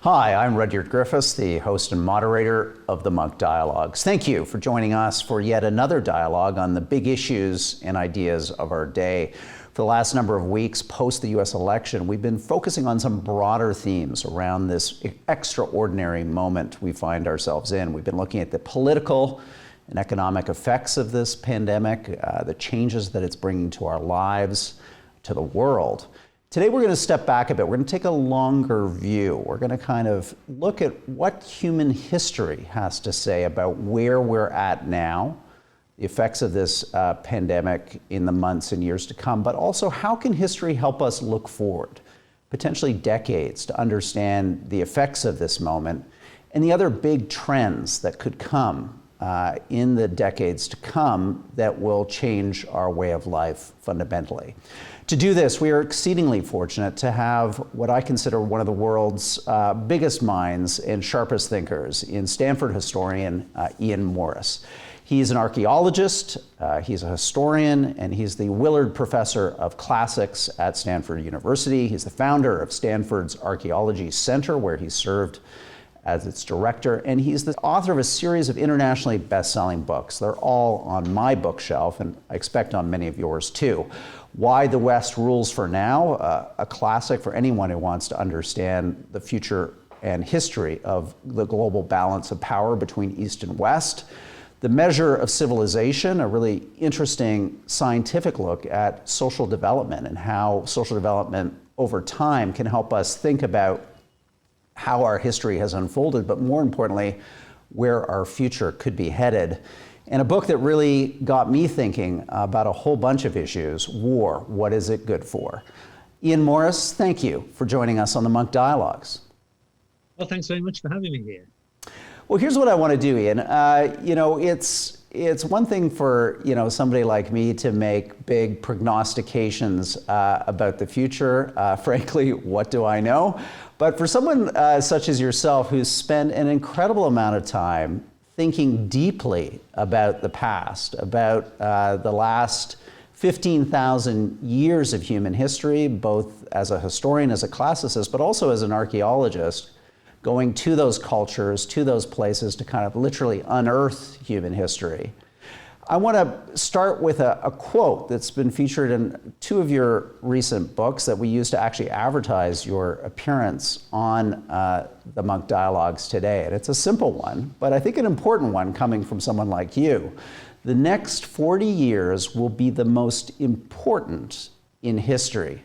Hi, I'm Rudyard Griffiths, the host and moderator of the Munk Dialogues. Thank you for joining us for yet another dialogue on the big issues and ideas of our day. For the last number of weeks post the U.S. election, we've been focusing on some broader themes around this extraordinary moment we find ourselves in. We've been looking at the political and economic effects of this pandemic, the changes that it's bringing to our lives, to the world. Today we're going to step back a bit. We're going to take a longer view. We're going to kind of look at what human history has to say about where we're at now, the effects of this pandemic in the months and years to come, but also how can history help us look forward, potentially decades, to understand the effects of this moment and the other big trends that could come in the decades to come that will change our way of life fundamentally. To do this, we are exceedingly fortunate to have what I consider one of the world's biggest minds and sharpest thinkers in Stanford historian Ian Morris. He's an archaeologist, he's a historian, and he's the Willard Professor of Classics at Stanford University. He's the founder of Stanford's Archaeology Center, where he served as its director, and he's the author of a series of internationally best-selling books. They're all on my bookshelf, and I expect on many of yours too. Why the West Rules for Now, a classic for anyone who wants to understand the future and history of the global balance of power between East and West. The Measure of Civilization, a really interesting scientific look at social development and how social development over time can help us think about how our history has unfolded, but more importantly, where our future could be headed. And a book that really got me thinking about a whole bunch of issues: war, what is it good for? Ian Morris, thank you for joining us on the Munk Dialogues. Well, thanks very much for having me here. Well, here's what I want to do, Ian. It's one thing for somebody like me to make big prognostications about the future. Frankly, what do I know? But for someone such as yourself, who's spent an incredible amount of time thinking deeply about the past, about the last 15,000 years of human history, both as a historian, as a classicist, but also as an archaeologist, going to those cultures, to those places to kind of literally unearth human history. I want to start with a quote that's been featured in two of your recent books that we used to actually advertise your appearance on the Munk Dialogues today. And it's a simple one, but I think an important one coming from someone like you. The next 40 years will be the most important in history.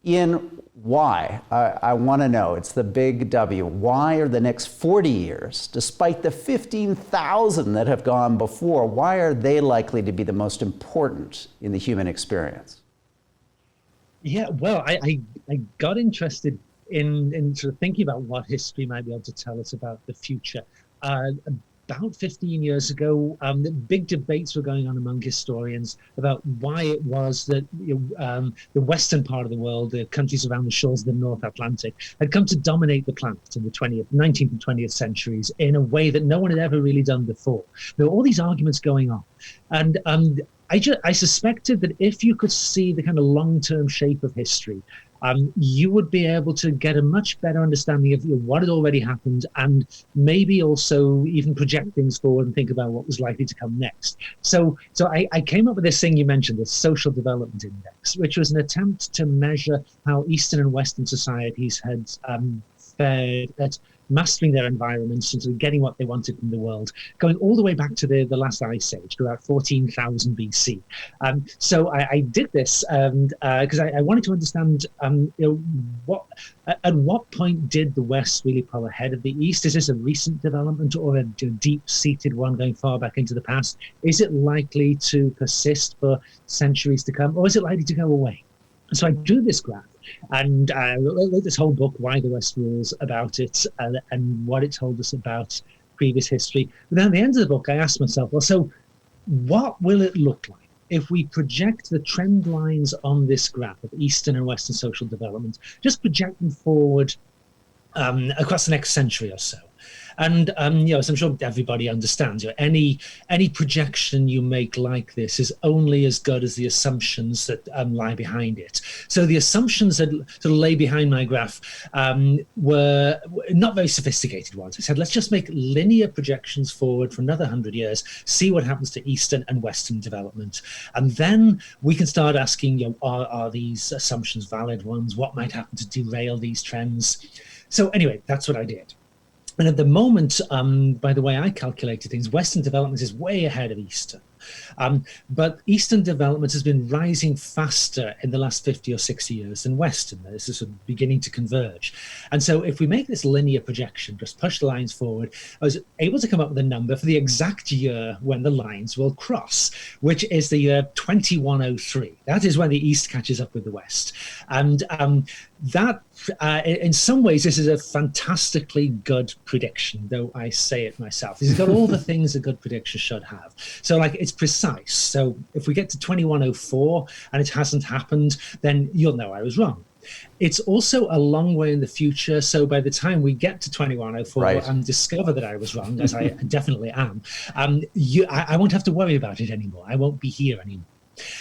Ian, why? I want to know. It's the big W. Why are the next 40 years, despite the 15,000 that have gone before, why are they likely to be the most important in the human experience? Yeah, well, I got interested in sort of thinking about what history might be able to tell us about the future. About 15 years ago, big debates were going on among historians about why it was that the western part of the world, the countries around the shores of the North Atlantic, had come to dominate the planet in the 19th and 20th centuries in a way that no one had ever really done before. There were all these arguments going on. And I suspected that if you could see the kind of long-term shape of history, you would be able to get a much better understanding of what had already happened, and maybe also even project things forward and think about what was likely to come next. So I came up with this thing you mentioned, the Social Development Index, which was an attempt to measure how Eastern and Western societies had fared at mastering their environments and sort of getting what they wanted from the world, going all the way back to the last ice age, to about 14,000 BC. So I did this because I wanted to understand at what point did the West really pull ahead of the East? Is this a recent development or a deep-seated one going far back into the past? Is it likely to persist for centuries to come, or is it likely to go away? So I drew this graph and wrote this whole book, Why the West Rules, about it and what it told us about previous history. But then at the end of the book, I asked myself, well, so what will it look like if we project the trend lines on this graph of Eastern and Western social development, just project them forward across the next century or so? And as I'm sure everybody understands, any projection you make like this is only as good as the assumptions that lie behind it. So the assumptions that sort of lay behind my graph were not very sophisticated ones. I said, let's just make linear projections forward for another 100 years, see what happens to Eastern and Western development. And then we can start asking, are these assumptions valid ones? What might happen to derail these trends? So anyway, that's what I did. And at the moment, by the way I calculated things, Western development is way ahead of Eastern. But Eastern development has been rising faster in the last 50 or 60 years than Western. This is sort of beginning to converge. And so if we make this linear projection, just push the lines forward, I was able to come up with a number for the exact year when the lines will cross, which is the year 2103. That is when the East catches up with the West. And that, in some ways, this is a fantastically good prediction, though I say it myself. It's got all the things a good prediction should have. So, like, it's precise. So if we get to 2104 and it hasn't happened, then you'll know I was wrong. It's also a long way in the future. So by the time we get to 2104 and discover that I was wrong, as I definitely am, I won't have to worry about it anymore. I won't be here anymore.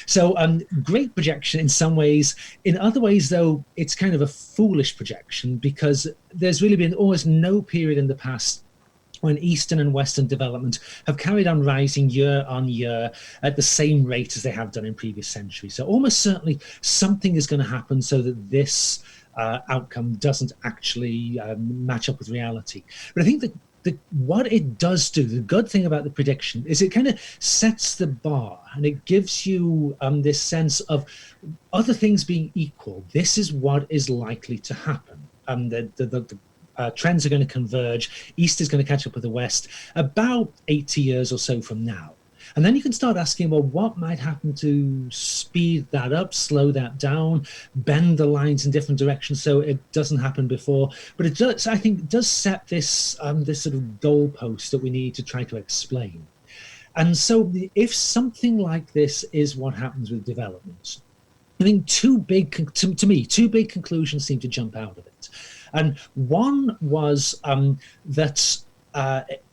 So great projection in some ways. In other ways, though, it's kind of a foolish projection because there's really been almost no period in the past when Eastern and Western development have carried on rising year on year at the same rate as they have done in previous centuries. So almost certainly something is going to happen so that this outcome doesn't actually match up with reality. But I think that what it does do, the good thing about the prediction, is it kind of sets the bar and it gives you this sense of other things being equal. This is what is likely to happen. The trends are going to converge. East is going to catch up with the West about 80 years or so from now. And then you can start asking, well, what might happen to speed that up, slow that down, bend the lines in different directions so it doesn't happen before? But it does, I think, does set this this sort of goalpost that we need to try to explain. And so if something like this is what happens with development, I think two big conclusions seem to jump out of it. And one was that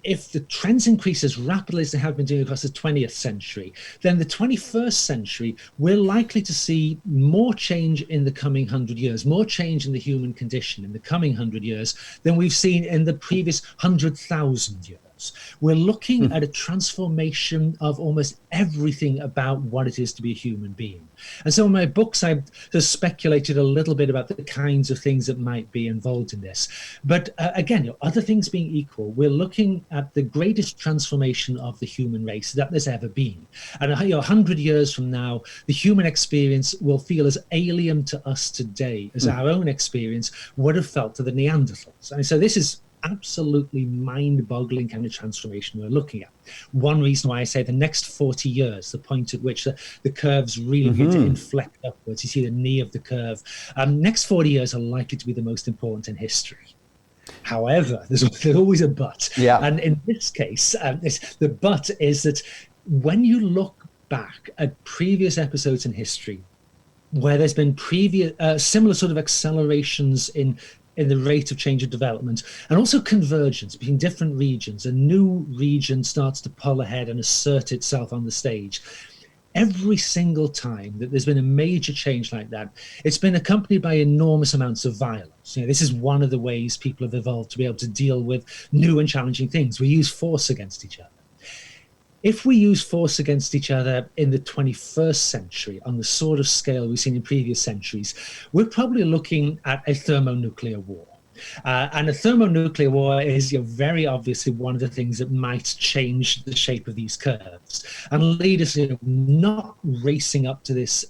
if the trends increase as rapidly as they have been doing across the 20th century, then the 21st century, we're likely to see more change in the coming 100 years, more change in the human condition in the coming 100 years than we've seen in the previous 100,000 years. We're looking at a transformation of almost everything about what it is to be a human being. And so in my books, I've just speculated a little bit about the kinds of things that might be involved in this. But again, other things being equal, we're looking at the greatest transformation of the human race that there's ever been. And 100 years from now, the human experience will feel as alien to us today as our own experience would have felt to the Neanderthals. And so this is absolutely mind-boggling kind of transformation we're looking at. One reason why I say the next 40 years, the point at which the curves really begin to inflect upwards, you see the knee of the curve, next 40 years are likely to be the most important in history. However, there's always a but. Yeah. And in this case, the but is that when you look back at previous episodes in history, where there's been previous similar sort of accelerations in the rate of change of development, and also convergence between different regions. A new region starts to pull ahead and assert itself on the stage. Every single time that there's been a major change like that, it's been accompanied by enormous amounts of violence. This is one of the ways people have evolved to be able to deal with new and challenging things. We use force against each other. If we use force against each other in the 21st century on the sort of scale we've seen in previous centuries, we're probably looking at a thermonuclear war. And a thermonuclear war is very obviously one of the things that might change the shape of these curves and lead us not racing up to this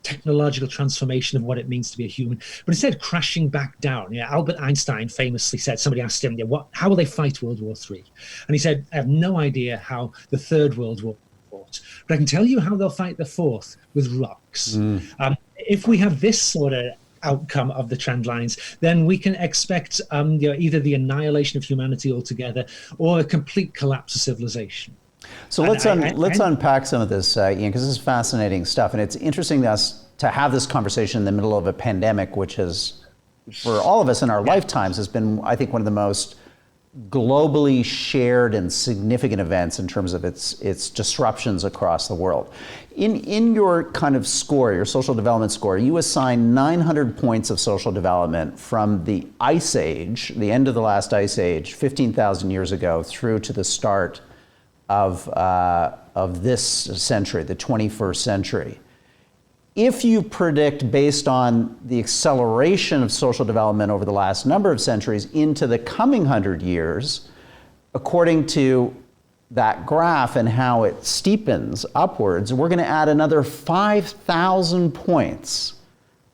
technological transformation of what it means to be a human, but instead crashing back down. Albert Einstein famously said, somebody asked him, how will they fight World War III? And he said, I have no idea how the Third World War fought, but I can tell you how they'll fight the fourth, with rocks. If we have this sort of outcome of the trend lines, then we can expect either the annihilation of humanity altogether or a complete collapse of civilization. So let's unpack some of this, Ian, because this is fascinating stuff. And it's interesting to have this conversation in the middle of a pandemic, which has, for all of us in our lifetimes, has been, I think, one of the most globally shared and significant events in terms of its disruptions across the world. In your kind of score, your social development score, you assign 900 points of social development from the Ice Age, the end of the last Ice Age, 15,000 years ago, through to the start of this century, the 21st century. If you predict, based on the acceleration of social development over the last number of centuries into the coming 100 years, according to that graph and how it steepens upwards, we're going to add another 5,000 points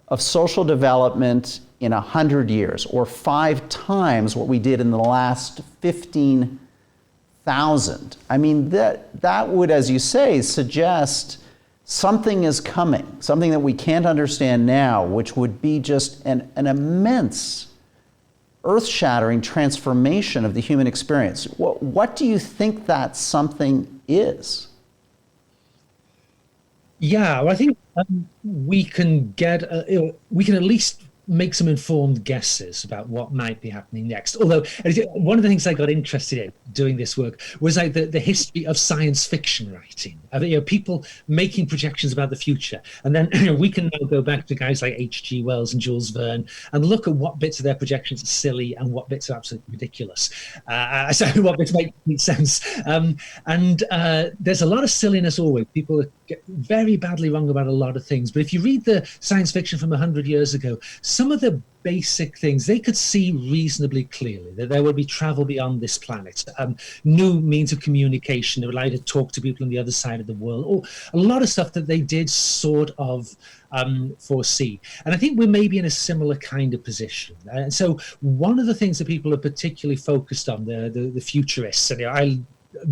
of social development in 100 years, or 5 times what we did in the last 15,000. I mean, that would, as you say, suggest something is coming, something that we can't understand now, which would be just an immense, earth-shattering transformation of the human experience. What do you think that something is? Yeah, well, I think we can we can at least make some informed guesses about what might be happening next. Although one of the things I got interested in doing this work was like the history of science fiction writing. People making projections about the future, and then we can now go back to guys like H.G. Wells and Jules Verne and look at what bits of their projections are silly and what bits are absolutely ridiculous. So what bits make sense. And there's a lot of silliness always. People get very badly wrong about a lot of things. But if you read the science fiction from 100 years ago, some of the basic things they could see reasonably clearly, that there would be travel beyond this planet, new means of communication that would allow you to talk to people on the other side of the world, or a lot of stuff that they did sort of foresee. And I think we're maybe in a similar kind of position. And so one of the things that people are particularly focused on, the futurists, and I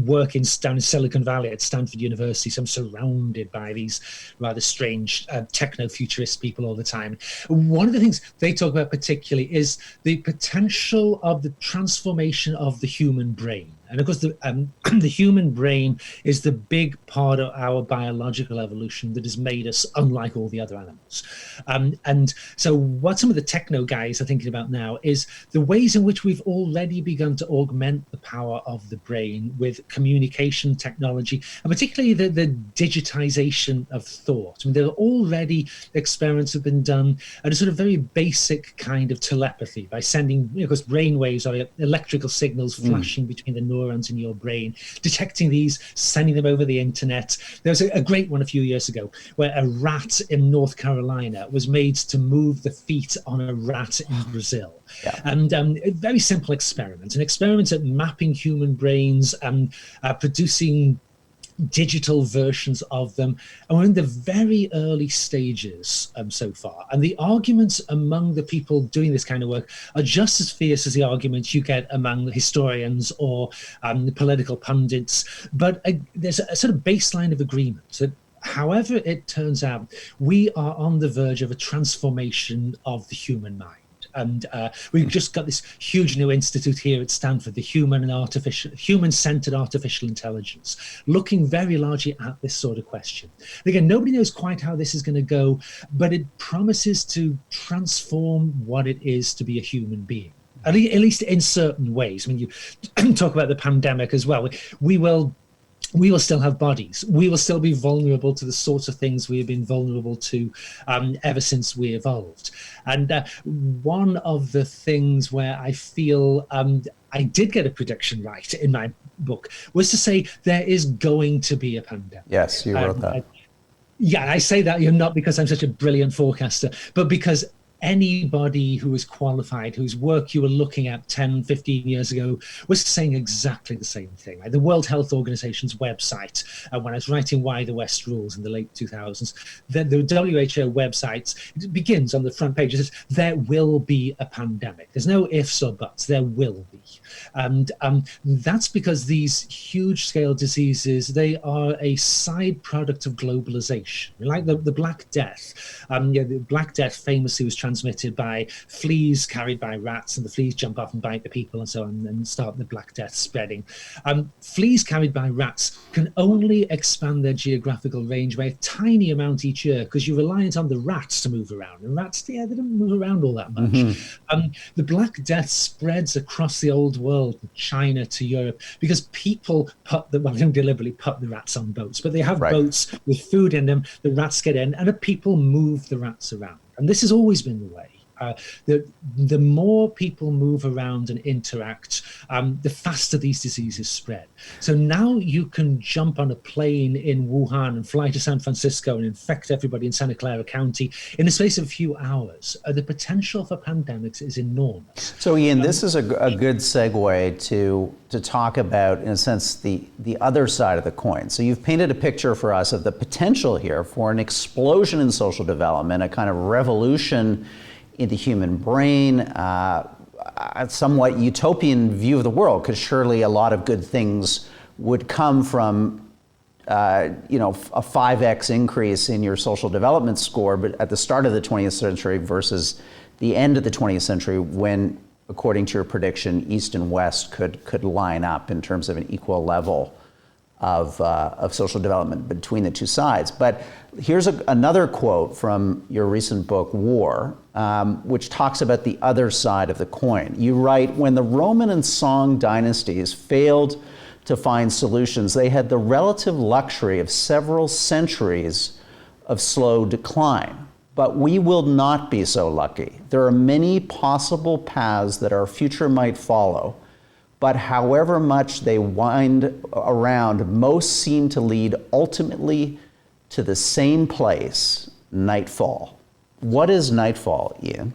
work down in Silicon Valley at Stanford University, so I'm surrounded by these rather strange techno-futurist people all the time. One of the things they talk about particularly is the potential of the transformation of the human brain. And of course, the human brain is the big part of our biological evolution that has made us unlike all the other animals. And so what some of the techno guys are thinking about now is the ways in which we've already begun to augment the power of the brain with communication technology, and particularly the digitization of thought. I mean, there are already experiments have been done at a sort of very basic kind of telepathy by sending, because brain waves are electrical signals flashing between the neurons in your brain, detecting these, sending them over the internet. There was a great one a few years ago where a rat in North Carolina was made to move the feet on a rat in Brazil. Yeah. And a very simple experiment, an experiment at mapping human brains and producing digital versions of them, and we're in the very early stages so far. And the arguments among the people doing this kind of work are just as fierce as the arguments you get among historians or political pundits. But there's a sort of baseline of agreement that however it turns out, we are on the verge of a transformation of the human mind. And we've just got this huge new institute here at Stanford, the human-centered artificial intelligence, looking very largely at this sort of question. And again, nobody knows quite how this is going to go, but it promises to transform what it is to be a human being, at least in certain ways. I mean, you talk about the pandemic as well. We will still have bodies. We will still be vulnerable to the sorts of things we have been vulnerable to ever since we evolved. And one of the things where I feel I did get a prediction right in my book was to say there is going to be a pandemic. Yes, you wrote that. Yeah, I say that not because I'm such a brilliant forecaster, but because anybody who is qualified, whose work you were looking at 10, 15 years ago, was saying exactly the same thing. Like the World Health Organization's website, when I was writing Why the West Rules in the late 2000s, the WHO website, it begins on the front page. It says, there will be a pandemic. There's no ifs or buts. There will be. And that's because these huge-scale diseases, they are a side product of globalization. Like the Black Death. The Black Death famously was transmitted by fleas carried by rats, and the fleas jump off and bite the people and so on, and start the Black Death spreading. Fleas carried by rats can only expand their geographical range by a tiny amount each year because you're reliant on the rats to move around. And rats, they don't move around all that much. The Black Death spreads across the old world, from China to Europe, because people they don't deliberately put the rats on boats, but they have boats with food in them, the rats get in, and the people move the rats around. And this has always been the way. The more people move around and interact, the faster these diseases spread. So now you can jump on a plane in Wuhan and fly to San Francisco and infect everybody in Santa Clara County in the space of a few hours. The potential for pandemics is enormous. So Ian, this is a good segue to talk about, in a sense, the other side of the coin. So you've painted a picture for us of the potential here for an explosion in social development, a kind of revolution in the human brain, a somewhat utopian view of the world, because surely a lot of good things would come from a 5x increase in your social development score, but at the start of the 20th century versus the end of the 20th century, when, according to your prediction, East and West could line up in terms of an equal level of social development between the two sides. But here's another quote from your recent book, War, which talks about the other side of the coin. You write, when the Roman and Song dynasties failed to find solutions, they had the relative luxury of several centuries of slow decline. But we will not be so lucky. There are many possible paths that our future might follow, but however much they wind around, most seem to lead ultimately to the same place, nightfall. What is nightfall, Ian?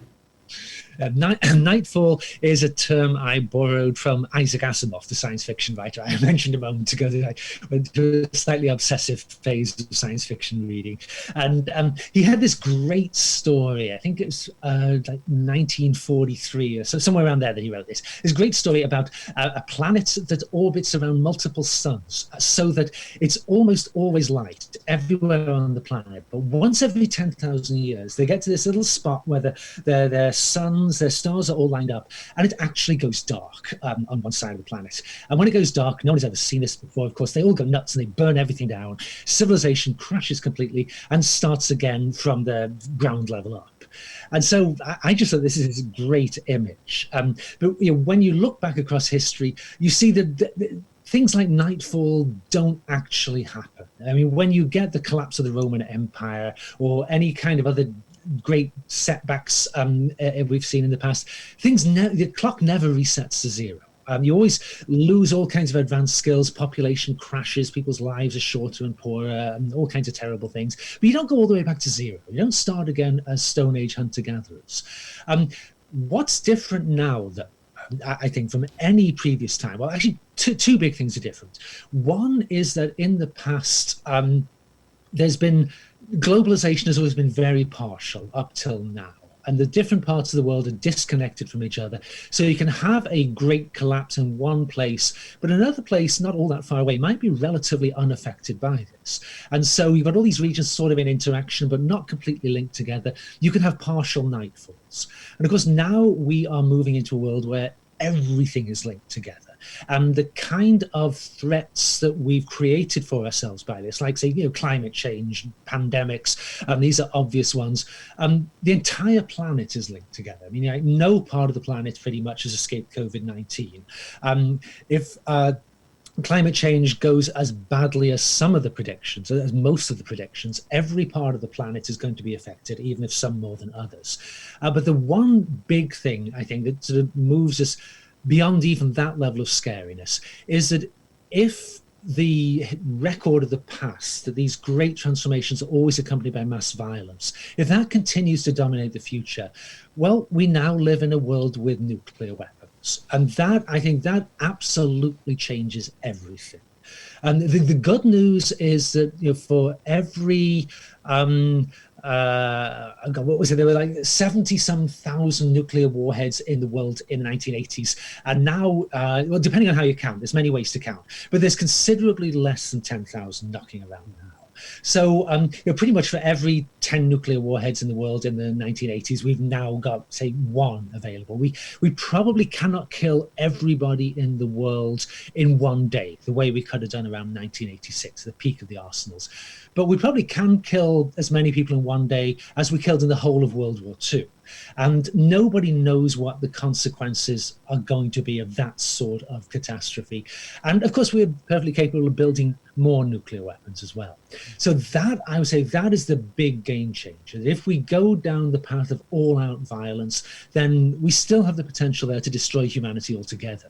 Nightfall is a term I borrowed from Isaac Asimov, the science fiction writer I mentioned a moment ago. That I went through a slightly obsessive phase of science fiction reading. And he had this great story, I think it was like 1943 or so, somewhere around there that he wrote this. This great story about a planet that orbits around multiple suns so that it's almost always light everywhere on the planet. But once every 10,000 years, they get to this little spot where their suns, their stars are all lined up, and it actually goes dark on one side of the planet. And when it goes dark, no one's ever seen this before, of course, they all go nuts and they burn everything down. Civilization crashes completely and starts again from the ground level up. And so I just thought this is a great image. But when you look back across history, you see that things like Nightfall don't actually happen. I mean, when you get the collapse of the Roman Empire or any kind of other great setbacks we've seen in the past, the clock never resets to zero. You always lose all kinds of advanced skills, population crashes, people's lives are shorter and poorer, and all kinds of terrible things. But you don't go all the way back to zero. You don't start again as Stone Age hunter-gatherers. What's different now, though, I think, from any previous time? Well, actually, two big things are different. One is that in the past, globalization has always been very partial up till now. And the different parts of the world are disconnected from each other. So you can have a great collapse in one place, but another place not all that far away might be relatively unaffected by this. And so you've got all these regions sort of in interaction, but not completely linked together. You can have partial nightfalls. And of course, now we are moving into a world where everything is linked together. And the kind of threats that we've created for ourselves by this, like, say, climate change, pandemics, these are obvious ones. The entire planet is linked together. I mean, no part of the planet pretty much has escaped COVID-19. If climate change goes as badly as some of the predictions, as most of the predictions, every part of the planet is going to be affected, even if some more than others. But the one big thing, I think, that sort of moves us beyond even that level of scariness is that if the record of the past, that these great transformations are always accompanied by mass violence, if that continues to dominate the future, well, we now live in a world with nuclear weapons. And that, I think, that absolutely changes everything. And the good news is that, for every what was it? There were like 70-some thousand nuclear warheads in the world in the 1980s. And now, well, depending on how you count, there's many ways to count, but there's considerably less than 10,000 knocking around now. So, pretty much for every 10 nuclear warheads in the world in the 1980s, we've now got, say, one available. We probably cannot kill everybody in the world in one day, the way we could have done around 1986, the peak of the arsenals. But we probably can kill as many people in one day as we killed in the whole of World War II. And nobody knows what the consequences are going to be of that sort of catastrophe. And of course, we're perfectly capable of building more nuclear weapons as well. So that, I would say, that is the big game changer. If we go down the path of all-out violence, then we still have the potential there to destroy humanity altogether.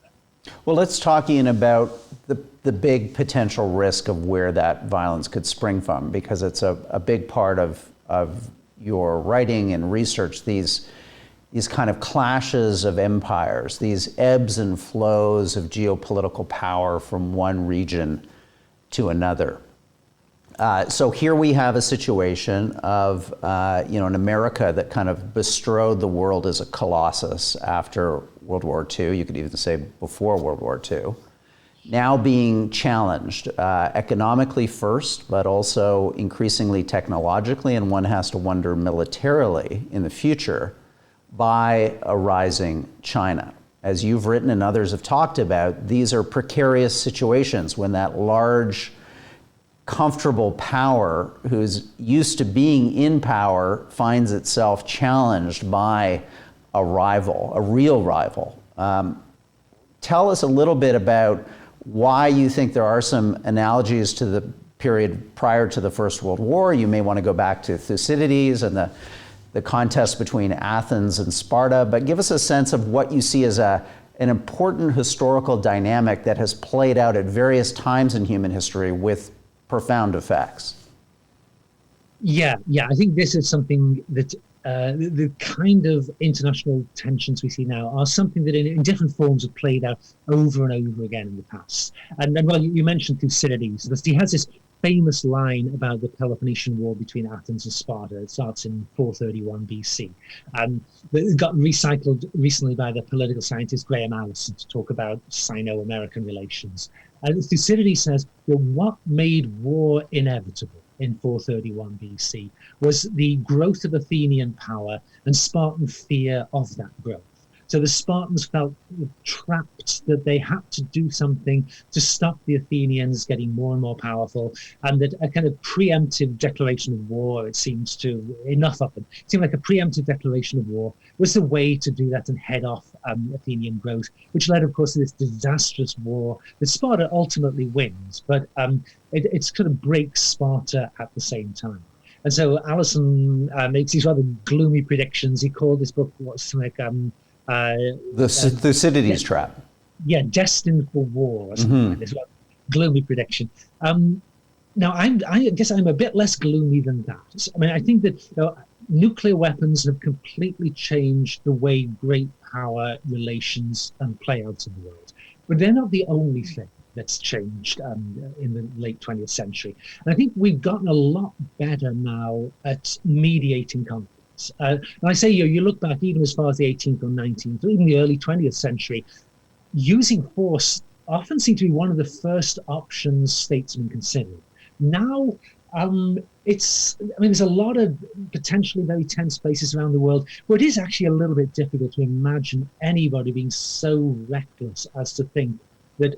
Well, let's talk, Ian, about the big potential risk of where that violence could spring from, because it's a big part of your writing and research, these kind of clashes of empires, these ebbs and flows of geopolitical power from one region to another. So here we have a situation of, an America that kind of bestrode the world as a colossus after World War II, you could even say before World War II, now being challenged economically first, but also increasingly technologically, and one has to wonder militarily in the future, by a rising China. As you've written and others have talked about, these are precarious situations when that large, comfortable power who's used to being in power finds itself challenged by a rival, a real rival. Tell us a little bit about why you think there are some analogies to the period prior to the First World War. You may want to go back to Thucydides and the contest between Athens and Sparta, but give us a sense of what you see as an important historical dynamic that has played out at various times in human history with profound effects. Yeah, I think this is something that the kind of international tensions we see now are something that in different forms have played out over and over again in the past. And well, you mentioned Thucydides. He has this famous line about the Peloponnesian War between Athens and Sparta. It starts in 431 BC. It got recycled recently by the political scientist Graham Allison to talk about Sino-American relations. And Thucydides says, what made war inevitable in 431 BC was the growth of Athenian power and Spartan fear of that growth. So the Spartans felt trapped, that they had to do something to stop the Athenians getting more and more powerful, and that a kind of preemptive declaration of war, it seems to, enough of them, it seemed like a preemptive declaration of war was the way to do that and head off Athenian growth, which led, of course, to this disastrous war that Sparta ultimately wins, but it kind of breaks Sparta at the same time. And so Allison makes these rather gloomy predictions. He called this book something like the Thucydides trap. Yeah, destined for war or something like this. Gloomy prediction. Now, I guess I'm a bit less gloomy than that. I mean, I think that nuclear weapons have completely changed the way great power relations play out in the world. But they're not the only thing that's changed in the late 20th century. And I think we've gotten a lot better now at mediating conflict. And I say, you look back even as far as the 18th or 19th, or even the early 20th century, using force often seemed to be one of the first options statesmen considered. Now, there's a lot of potentially very tense places around the world where it is actually a little bit difficult to imagine anybody being so reckless as to think that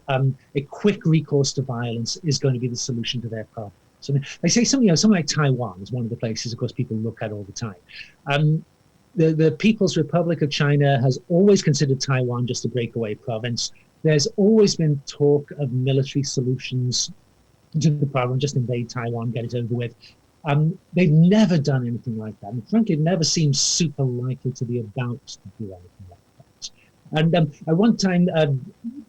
a quick recourse to violence is going to be the solution to their problem. So they say something like Taiwan is one of the places, of course, people look at all the time. The People's Republic of China has always considered Taiwan just a breakaway province. There's always been talk of military solutions to the problem, just invade Taiwan, get it over with. They've never done anything like that. And frankly, it never seems super likely to be about to do anything like that. And at one time,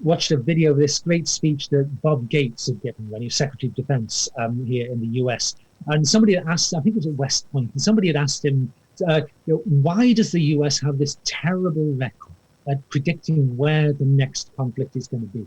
watched a video of this great speech that Bob Gates had given when he was Secretary of Defense here in the US. And somebody had asked, I think it was at West Point, and somebody had asked him, why does the US have this terrible record at predicting where the next conflict is going to be?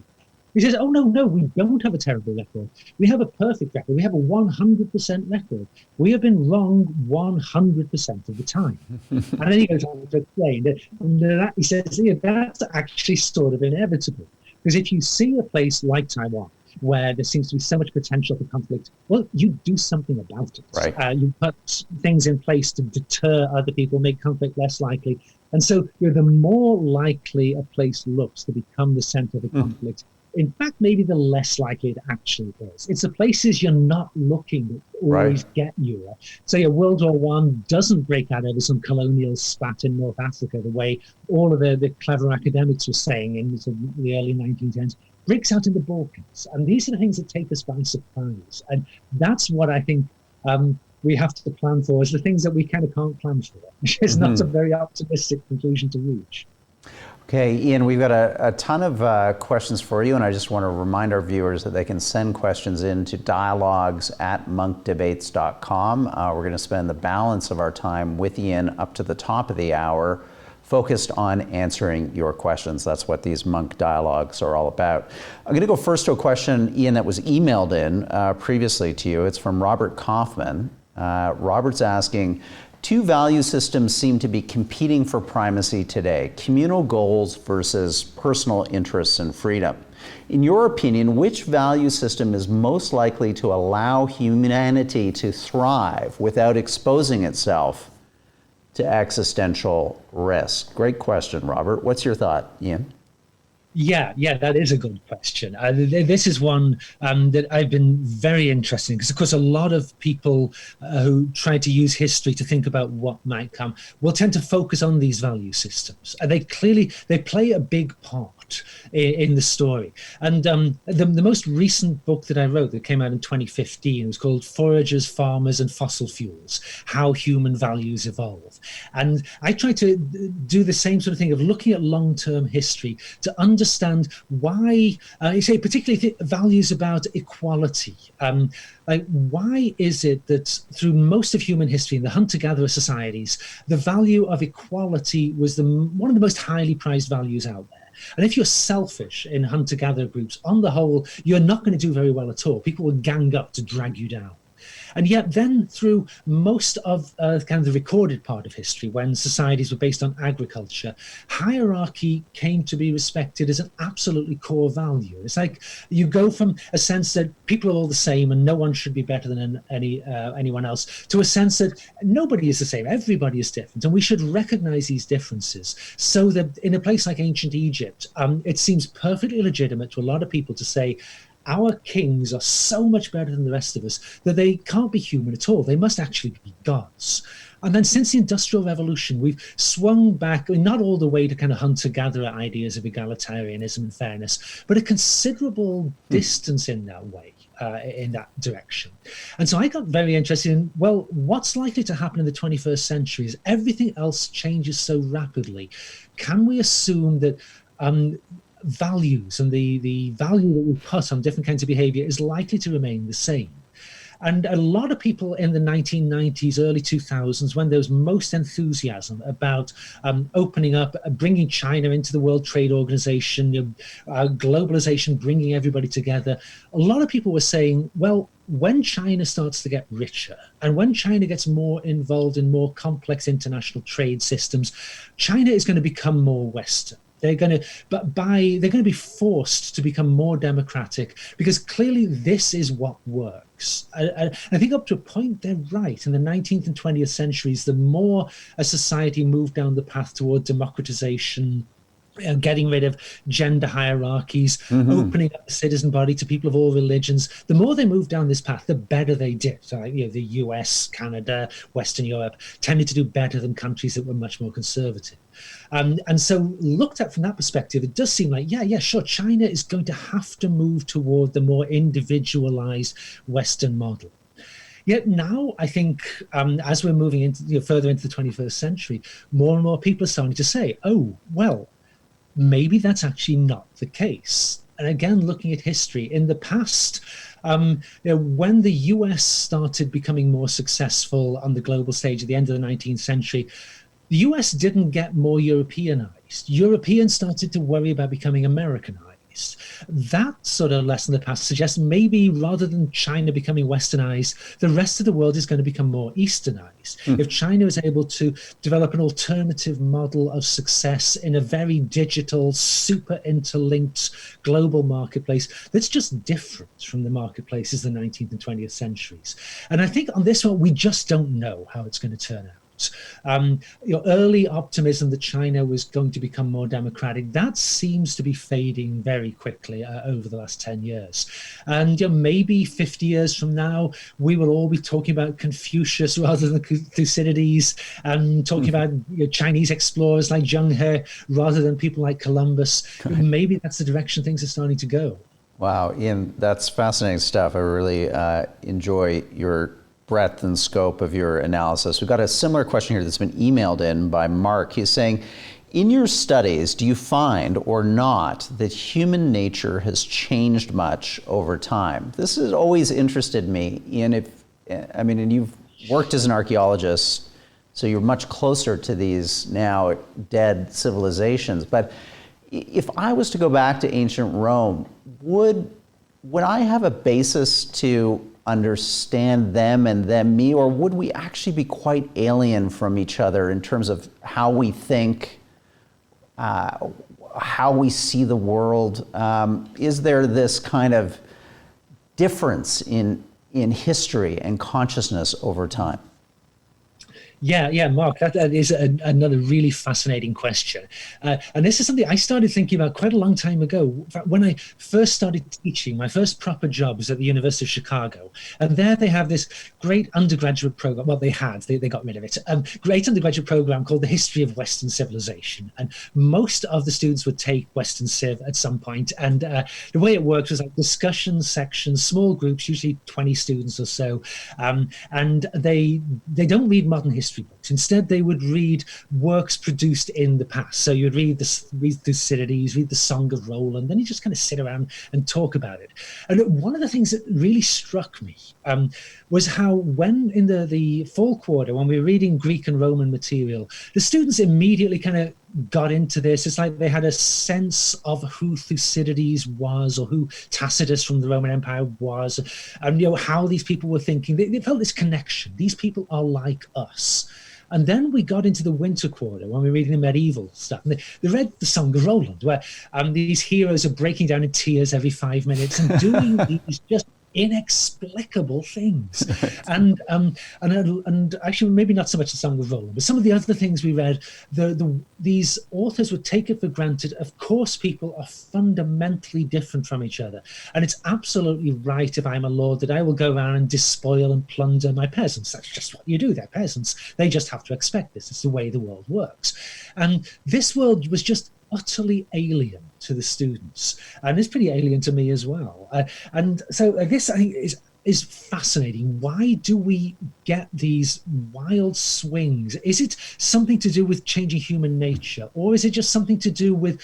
He says, oh, no, we don't have a terrible record. We have a perfect record. We have a 100% record. We have been wrong 100% of the time. And then he goes on to explain that he says, that's actually sort of inevitable. Because if you see a place like Taiwan, where there seems to be so much potential for conflict, well, you do something about it. Right. You put things in place to deter other people, make conflict less likely. And so the more likely a place looks to become the center of the conflict, in fact, maybe the less likely it actually is. It's the places you're not looking that always get you. So World War One doesn't break out over some colonial spat in North Africa the way all of the clever academics were saying in the early 1910s. Breaks out in the Balkans. And these are the things that take us by surprise. And that's what I think we have to plan for, is the things that we kind of can't plan for, which is not a very optimistic conclusion to reach. Okay, Ian, we've got a ton of questions for you, and I just want to remind our viewers that they can send questions in to dialogues@monkdebates.com. We're going to spend the balance of our time with Ian up to the top of the hour focused on answering your questions. That's what these Munk Dialogues are all about. I'm going to go first to a question, Ian, that was emailed in previously to you. It's from Robert Kaufman. Robert's asking, two value systems seem to be competing for primacy today: communal goals versus personal interests and freedom. In your opinion, which value system is most likely to allow humanity to thrive without exposing itself to existential risk? Great question, Robert. What's your thought, Ian? Yeah, that is a good question. This is one that I've been very interested in, because, of course, a lot of people who try to use history to think about what might come will tend to focus on these value systems. And they play a big part in the story. And the most recent book that I wrote that came out in 2015 was called Foragers, Farmers and Fossil Fuels: How Human Values Evolve. And I try to do the same sort of thing of looking at long-term history to understand why, particularly values about equality. Like, why is it that through most of human history in the hunter-gatherer societies, the value of equality was one of the most highly prized values out there? And if you're selfish in hunter-gatherer groups, on the whole, you're not going to do very well at all. People will gang up to drag you down. And yet then through most of kind of the recorded part of history, when societies were based on agriculture, hierarchy came to be respected as an absolutely core value. It's like you go from a sense that people are all the same and no one should be better than anyone else, to a sense that nobody is the same, everybody is different, and we should recognize these differences. So that in a place like ancient Egypt, it seems perfectly legitimate to a lot of people to say, our kings are so much better than the rest of us that they can't be human at all. They must actually be gods. And then since the Industrial Revolution, we've swung back, not all the way to kind of hunter-gatherer ideas of egalitarianism and fairness, but a considerable distance in that way, in that direction. And so I got very interested in, well, what's likely to happen in the 21st century as everything else changes so rapidly? Can we assume that values and the value that we put on different kinds of behavior is likely to remain the same? And a lot of people in the 1990s, early 2000s, when there was most enthusiasm about opening up, bringing China into the World Trade Organization, globalization, bringing everybody together, a lot of people were saying, well, when China starts to get richer and when China gets more involved in more complex international trade systems, China is going to become more Western. They're going to be forced to become more democratic, because clearly this is what works. I think up to a point they're right. In the 19th and 20th centuries, the more a society moved down the path toward democratization, getting rid of gender hierarchies, opening up the citizen body to people of all religions, the more they moved down this path, the better they did. So, the US, Canada, Western Europe tended to do better than countries that were much more conservative. And so looked at from that perspective, it does seem like, yeah, sure, China is going to have to move toward the more individualized Western model. Yet now, I think, as we're moving into further into the 21st century, more and more people are starting to say, oh, well, maybe that's actually not the case. And again, looking at history, in the past, when the US started becoming more successful on the global stage at the end of the 19th century, the US didn't get more Europeanized. Europeans started to worry about becoming Americanized. westernized. That sort of lesson in the past suggests maybe rather than China becoming westernized, the rest of the world is going to become more easternized. If China is able to develop an alternative model of success in a very digital, super interlinked global marketplace that's just different from the marketplaces of the 19th and 20th centuries. And I think on this one, we just don't know how it's going to turn out. Early optimism that China was going to become more democratic, that seems to be fading very quickly over the last 10 years. And maybe 50 years from now, we will all be talking about Confucius rather than Thucydides, and talking about Chinese explorers like Zheng He rather than people like Columbus. Right. Maybe that's the direction things are starting to go. Wow, Ian, that's fascinating stuff. I really enjoy your breadth and scope of your analysis. We've got a similar question here that's been emailed in by Mark. He's saying, in your studies, do you find or not that human nature has changed much over time? This has always interested me, Ian. And you've worked as an archaeologist, so you're much closer to these now dead civilizations. But if I was to go back to ancient Rome, would I have a basis to understand them and them me, or would we actually be quite alien from each other in terms of how we think, how we see the world? Is there this kind of difference in history and consciousness over time? Yeah, Mark, that is another really fascinating question. And this is something I started thinking about quite a long time ago. When I first started teaching, my first proper job was at the University of Chicago. And there they have this great undergraduate program. Well, they got rid of it. Great undergraduate program called the History of Western Civilization. And most of the students would take Western Civ at some point. And the way it worked was like discussion sections, small groups, usually 20 students or so. And they don't read modern history books. Instead, they would read works produced in the past. So you'd read Thucydides, read the Song of Roland, then you just kind of sit around and talk about it. And one of the things that really struck me was how when in the fall quarter, when we were reading Greek and Roman material, the students immediately kind of got into this. It's like they had a sense of who Thucydides was or who Tacitus from the Roman Empire was, and how these people were thinking. They felt this connection. These people are like us. And then we got into the winter quarter when we were reading the medieval stuff. And they read the Song of Roland, where these heroes are breaking down in tears every 5 minutes and doing these just inexplicable things. and actually maybe not so much the Song of Roland, but some of the other things we read, these authors would take it for granted. Of course, people are fundamentally different from each other. And it's absolutely right, if I'm a lord, that I will go around and despoil and plunder my peasants. That's just what you do. They're peasants. They just have to expect this. It's the way the world works. And this world was just utterly alien to the students, and it's pretty alien to me as well. And so this, I think, is fascinating. Why do we get these wild swings? Is it something to do with changing human nature, or is it just something to do with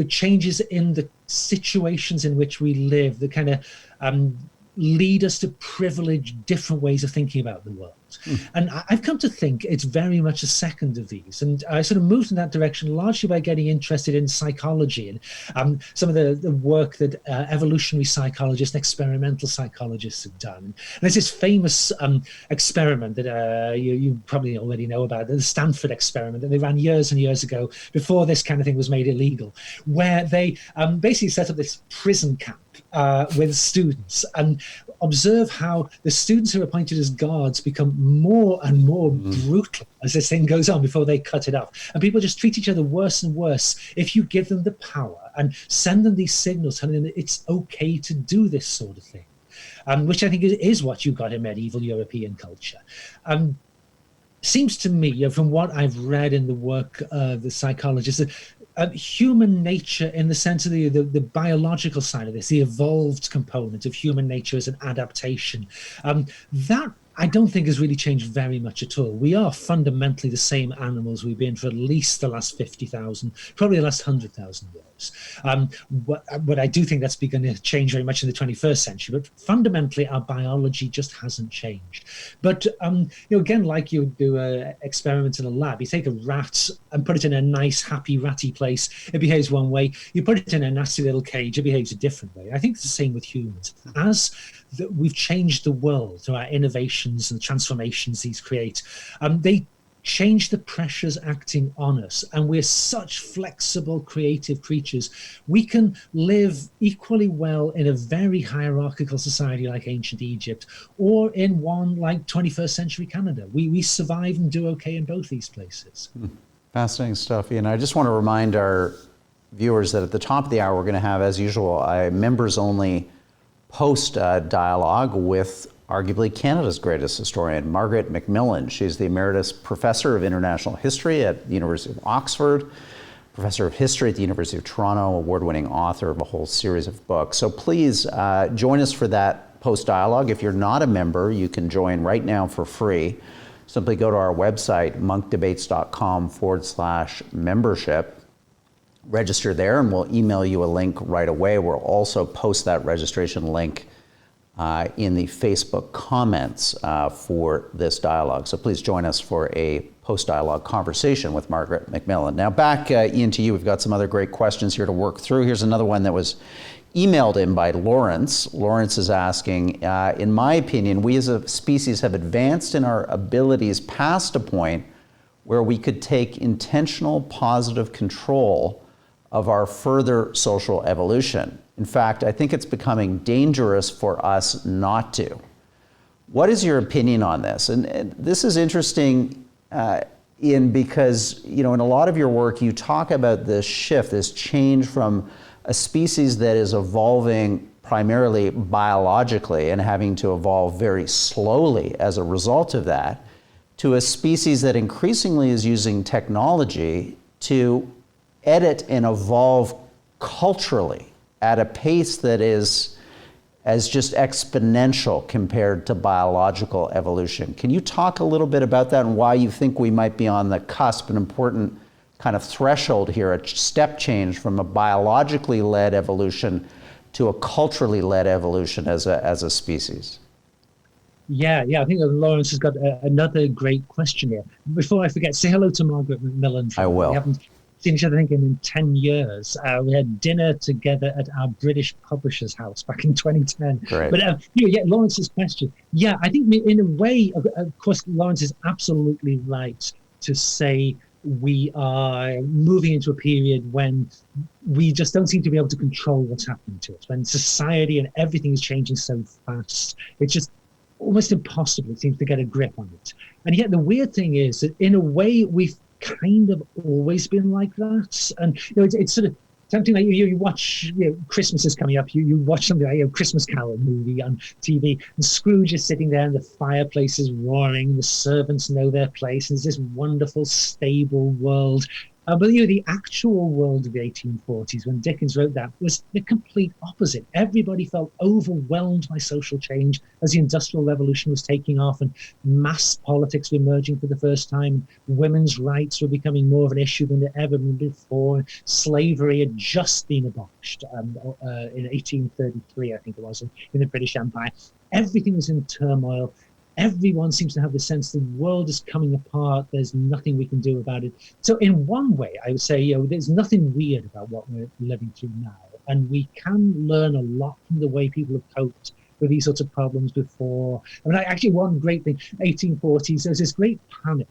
changes in the situations in which we live that kind of lead us to privilege different ways of thinking about the world? And I've come to think it's very much a second of these. And I sort of moved in that direction largely by getting interested in psychology and some of the work that evolutionary psychologists and experimental psychologists have done. And there's this famous experiment that you probably already know about, the Stanford experiment that they ran years and years ago before this kind of thing was made illegal, where they basically set up this prison camp with students and observe how the students who are appointed as guards become more and more brutal as this thing goes on before they cut it off. And people just treat each other worse and worse if you give them the power and send them these signals telling them that it's okay to do this sort of thing, which I think is what you got in medieval European culture. Seems to me, from what I've read in the work of the psychologists, human nature, in the sense of the biological side of this, the evolved component of human nature as an adaptation, that I don't think has really changed very much at all. We are fundamentally the same animals we've been for at least the last 50,000, probably the last 100,000 years. But I do think that's begun to change very much in the 21st century. But fundamentally, our biology just hasn't changed. But again, like you do an experiment in a lab, you take a rat and put it in a nice, happy, ratty place. It behaves one way. You put it in a nasty little cage, it behaves a different way. I think it's the same with humans. As we've changed the world through our innovations and transformations these create, they change the pressures acting on us, and we're such flexible, creative creatures. We can live equally well in a very hierarchical society like ancient Egypt, or in one like 21st century Canada. We survive and do okay in both these places. Fascinating stuff, Ian. I just want to remind our viewers that at the top of the hour we're going to have, as usual, a members-only post-dialogue with arguably Canada's greatest historian, Margaret Macmillan. She's the Emeritus Professor of International History at the University of Oxford, Professor of History at the University of Toronto, award-winning author of a whole series of books. So please join us for that post-dialogue. If you're not a member, you can join right now for free. Simply go to our website, monkdebates.com/membership. Register there, and we'll email you a link right away. We'll also post that registration link in the Facebook comments for this dialogue. So please join us for a post-dialogue conversation with Margaret Macmillan. Now back, Ian, to you. We've got some other great questions here to work through. Here's another one that was emailed in by Lawrence. Lawrence is asking, in my opinion, we as a species have advanced in our abilities past a point where we could take intentional positive control of our further social evolution. In fact, I think it's becoming dangerous for us not to. What is your opinion on this? And this is interesting, Ian, because in a lot of your work, you talk about this shift, this change from a species that is evolving primarily biologically and having to evolve very slowly as a result of that, to a species that increasingly is using technology to edit and evolve culturally at a pace that is as just exponential compared to biological evolution. Can you talk a little bit about that and why you think we might be on the cusp, an important kind of threshold here, a step change from a biologically led evolution to a culturally led evolution as a species? Yeah, I think Lawrence has got another great question here. Before I forget, say hello to Margaret Macmillan. I will. We haven't seen each other, I think, in 10 years. We had dinner together at our British publisher's house back in 2010. Great. But Lawrence's question. Yeah, I think in a way, of course, Lawrence is absolutely right to say we are moving into a period when we just don't seem to be able to control what's happening to us, when society and everything is changing so fast. It's just almost impossible, it seems, to get a grip on it. And yet the weird thing is that in a way we've kind of always been like that. And it's sort of tempting, like you watch, Christmas is coming up, you watch something like a Christmas Carol movie on TV, and Scrooge is sitting there and the fireplace is roaring, the servants know their place, and there's this wonderful stable world. But the actual world of the 1840s, when Dickens wrote that, was the complete opposite. Everybody felt overwhelmed by social change as the Industrial Revolution was taking off and mass politics were emerging for the first time. Women's rights were becoming more of an issue than they ever been before. Slavery had just been abolished in 1833, I think it was, in the British Empire. Everything was in turmoil. Everyone seems to have the sense the world is coming apart. There's nothing we can do about it. So in one way, I would say, there's nothing weird about what we're living through now. And we can learn a lot from the way people have coped with these sorts of problems before. I mean, actually, one great thing, 1840s, there's this great panic.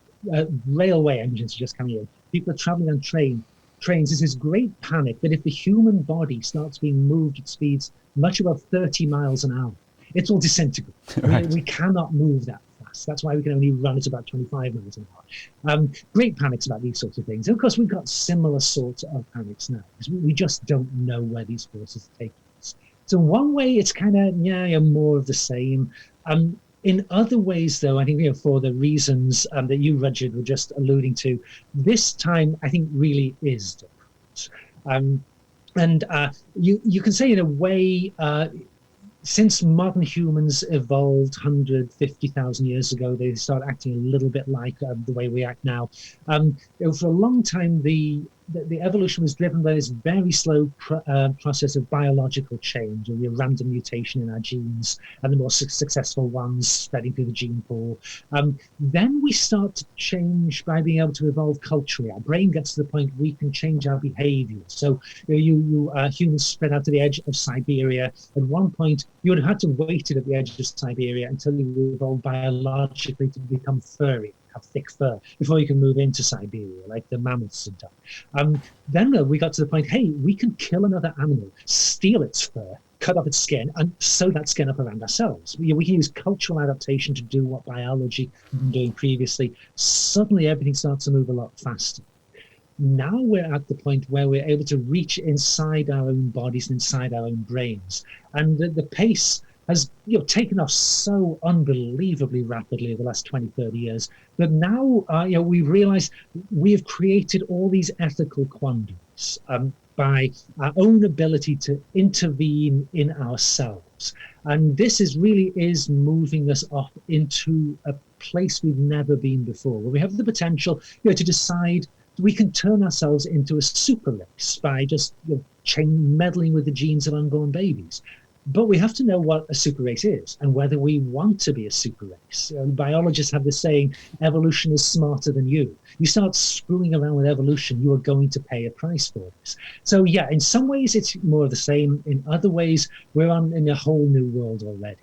Railway engines are just coming in. People are traveling on trains. There's this great panic that if the human body starts being moved at speeds much above 30 miles an hour, it's all disintegrate. Right. We cannot move that fast. That's why we can only run at about 25 miles an hour. Great panics about these sorts of things. And of course, we've got similar sorts of panics now, because we just don't know where these forces are taking us. So in one way, it's kind of, more of the same. In other ways, though, I think, for the reasons that you, Rudyard, were just alluding to, this time, I think, really is different. And you can say, in a way, since modern humans evolved 150,000 years ago, they start acting a little bit like the way we act now. For a long time, the evolution was driven by this very slow process of biological change, or the random mutation in our genes, and the more successful ones spreading through the gene pool. Then we start to change by being able to evolve culturally. Our brain gets to the point we can change our behavior. So humans spread out to the edge of Siberia. At one point, you would have had to wait at the edge of Siberia until you evolved biologically to become furry, have thick fur, before you can move into Siberia, like the mammoths had done. Then we got to the point, hey, we can kill another animal, steal its fur, cut off its skin, and sew that skin up around ourselves. We can use cultural adaptation to do what biology had been doing previously. Suddenly, everything starts to move a lot faster. Now we're at the point where we're able to reach inside our own bodies and inside our own brains. And the pace has taken off so unbelievably rapidly over the last 20, 30 years that now we realize we have created all these ethical quandaries by our own ability to intervene in ourselves. And this really is moving us off into a place we've never been before, where we have the potential to decide we can turn ourselves into a super race by just meddling with the genes of unborn babies. But we have to know what a super race is and whether we want to be a super race. Biologists have this saying, evolution is smarter than you. You start screwing around with evolution, you are going to pay a price for this. So yeah, in some ways it's more of the same. In other ways, we're in a whole new world already.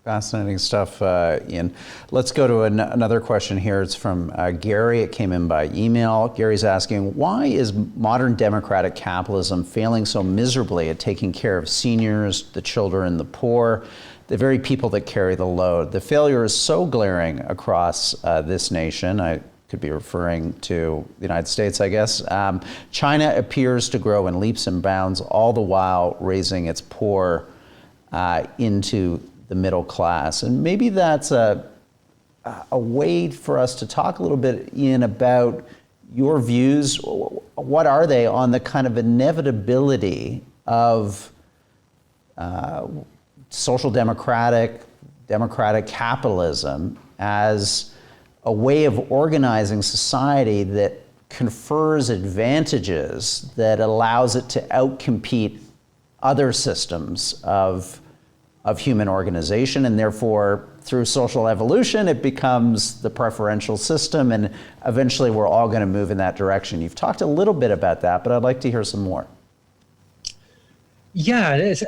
Fascinating stuff, Ian. Let's go to another question here. It's from Gary. It came in by email. Gary's asking, why is modern democratic capitalism failing so miserably at taking care of seniors, the children, the poor, the very people that carry the load? The failure is so glaring across this nation. I could be referring to the United States, I guess. China appears to grow in leaps and bounds, all the while raising its poor into the middle class. And maybe that's a way for us to talk a little bit, Ian, about your views. What are they on the kind of inevitability of social democratic capitalism as a way of organizing society that confers advantages, that allows it to outcompete other systems of human organization, and therefore through social evolution it becomes the preferential system, and eventually we're all going to move in that direction. You've talked a little bit about that, but I'd like to hear some more. Yeah, there's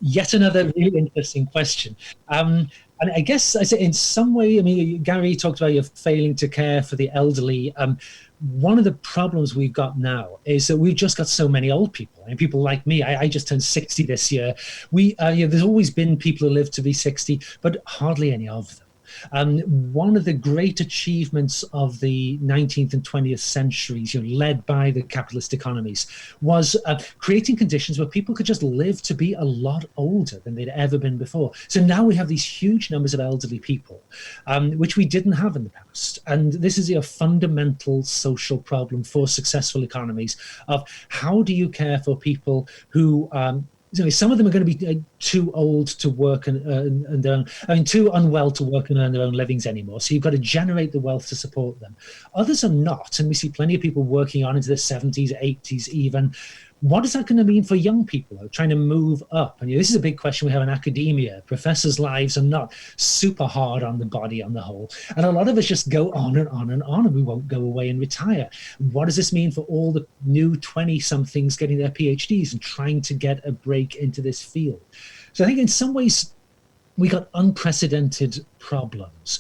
yet another really interesting question. And I guess in some way, I mean, Gary talked about you failing to care for the elderly. One of the problems we've got now is that we've just got so many old people. I mean, people like me, I just turned 60 this year. There's always been people who live to be 60, but hardly any of them. One of the great achievements of the 19th and 20th centuries, led by the capitalist economies, was creating conditions where people could just live to be a lot older than they'd ever been before. So now we have these huge numbers of elderly people, which we didn't have in the past. And this is a fundamental social problem for successful economies of how do you care for people who some of them are going to be too old to work and too unwell to work and earn their own livings anymore. So you've got to generate the wealth to support them. Others are not, and we see plenty of people working on into their 70s, 80s even. What is that going to mean for young people who are trying to move up? And this is a big question we have in academia. Professors' lives are not super hard on the body on the whole. And a lot of us just go on and on and on, and we won't go away and retire. What does this mean for all the new 20-somethings getting their PhDs and trying to get a break into this field? So I think in some ways, we got unprecedented problems.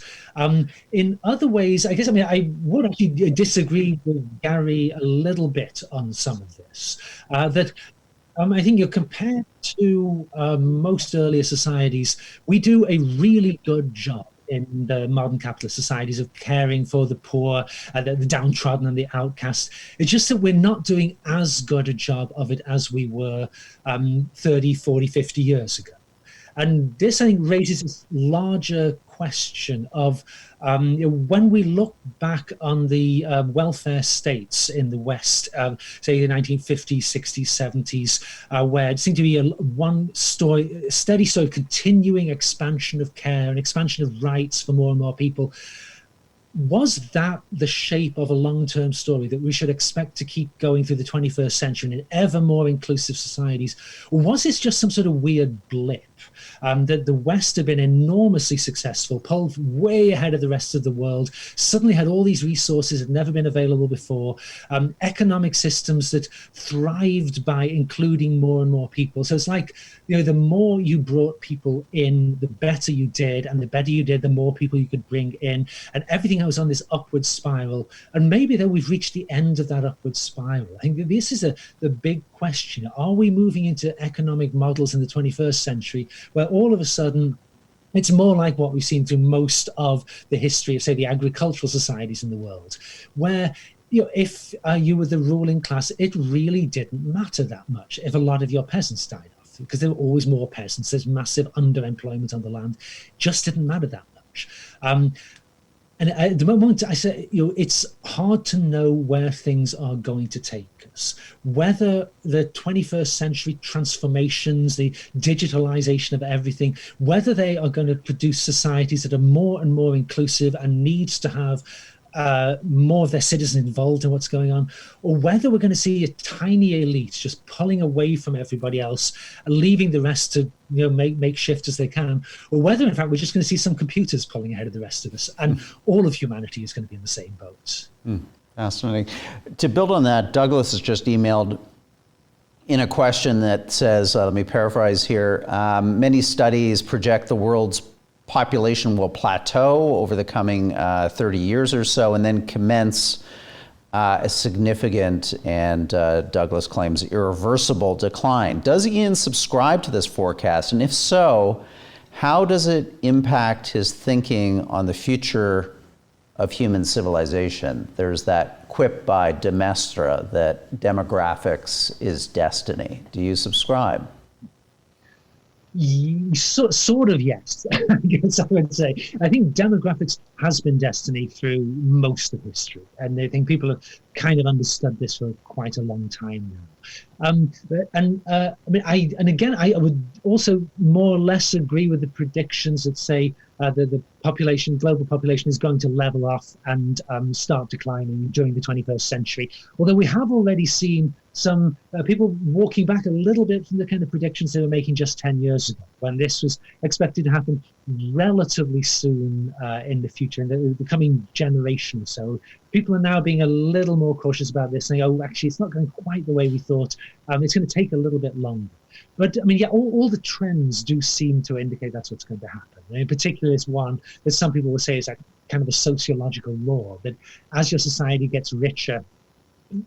In other ways, I would actually disagree with Gary a little bit on some of this. I think you're compared to most earlier societies, we do a really good job in the modern capitalist societies of caring for the poor, the downtrodden and the outcast. It's just that we're not doing as good a job of it as we were 30, 40, 50 years ago. And this, I think, raises this larger question of when we look back on the welfare states in the West, say the 1950s, 60s, 70s, where it seemed to be one story, steady sort of continuing expansion of care and expansion of rights for more and more people. Was that the shape of a long-term story that we should expect to keep going through the 21st century in ever more inclusive societies? Or was this just some sort of weird blip? That the West had been enormously successful, pulled way ahead of the rest of the world, suddenly had all these resources that had never been available before, economic systems that thrived by including more and more people. So it's like, the more you brought people in, the better you did, and the better you did, the more people you could bring in, and everything was on this upward spiral. And maybe then we've reached the end of that upward spiral. I think this is the big question. Are we moving into economic models in the 21st century where all of a sudden it's more like what we've seen through most of the history of, say, the agricultural societies in the world, where if you were the ruling class, it really didn't matter that much if a lot of your peasants died off, because there were always more peasants. There's massive underemployment on the land. It just didn't matter that much. And at the moment, I say, it's hard to know where things are going to take us. Whether the 21st century transformations, the digitalization of everything, whether they are going to produce societies that are more and more inclusive and needs to have more of their citizens involved in what's going on, or whether we're going to see a tiny elite just pulling away from everybody else, leaving the rest to make shift as they can, or whether in fact we're just going to see some computers pulling ahead of the rest of us, and all of humanity is going to be in the same boat. Fascinating. To build on that, Douglas has just emailed in a question that says, let me paraphrase here, many studies project the world's population will plateau over the coming 30 years or so and then commence a significant and Douglas claims irreversible decline. Does Ian subscribe to this forecast? And if so, how does it impact his thinking on the future of human civilization? There's that quip by de Maistre that demographics is destiny. Do you subscribe? Sort of, yes. I guess I would say. I think demographics has been destiny through most of history, and I think people have kind of understood this for quite a long time now. I would also more or less agree with the predictions that say the global population is going to level off and start declining during the 21st century. Although we have already seen some people walking back a little bit from the kind of predictions they were making just 10 years ago, when this was expected to happen relatively soon in the future, in the coming generation or so. People are now being a little more cautious about this, saying, oh, actually, it's not going quite the way we thought. It's going to take a little bit longer. But, all the trends do seem to indicate that's what's going to happen. In particular, it's one that some people will say is like kind of a sociological law, that as your society gets richer,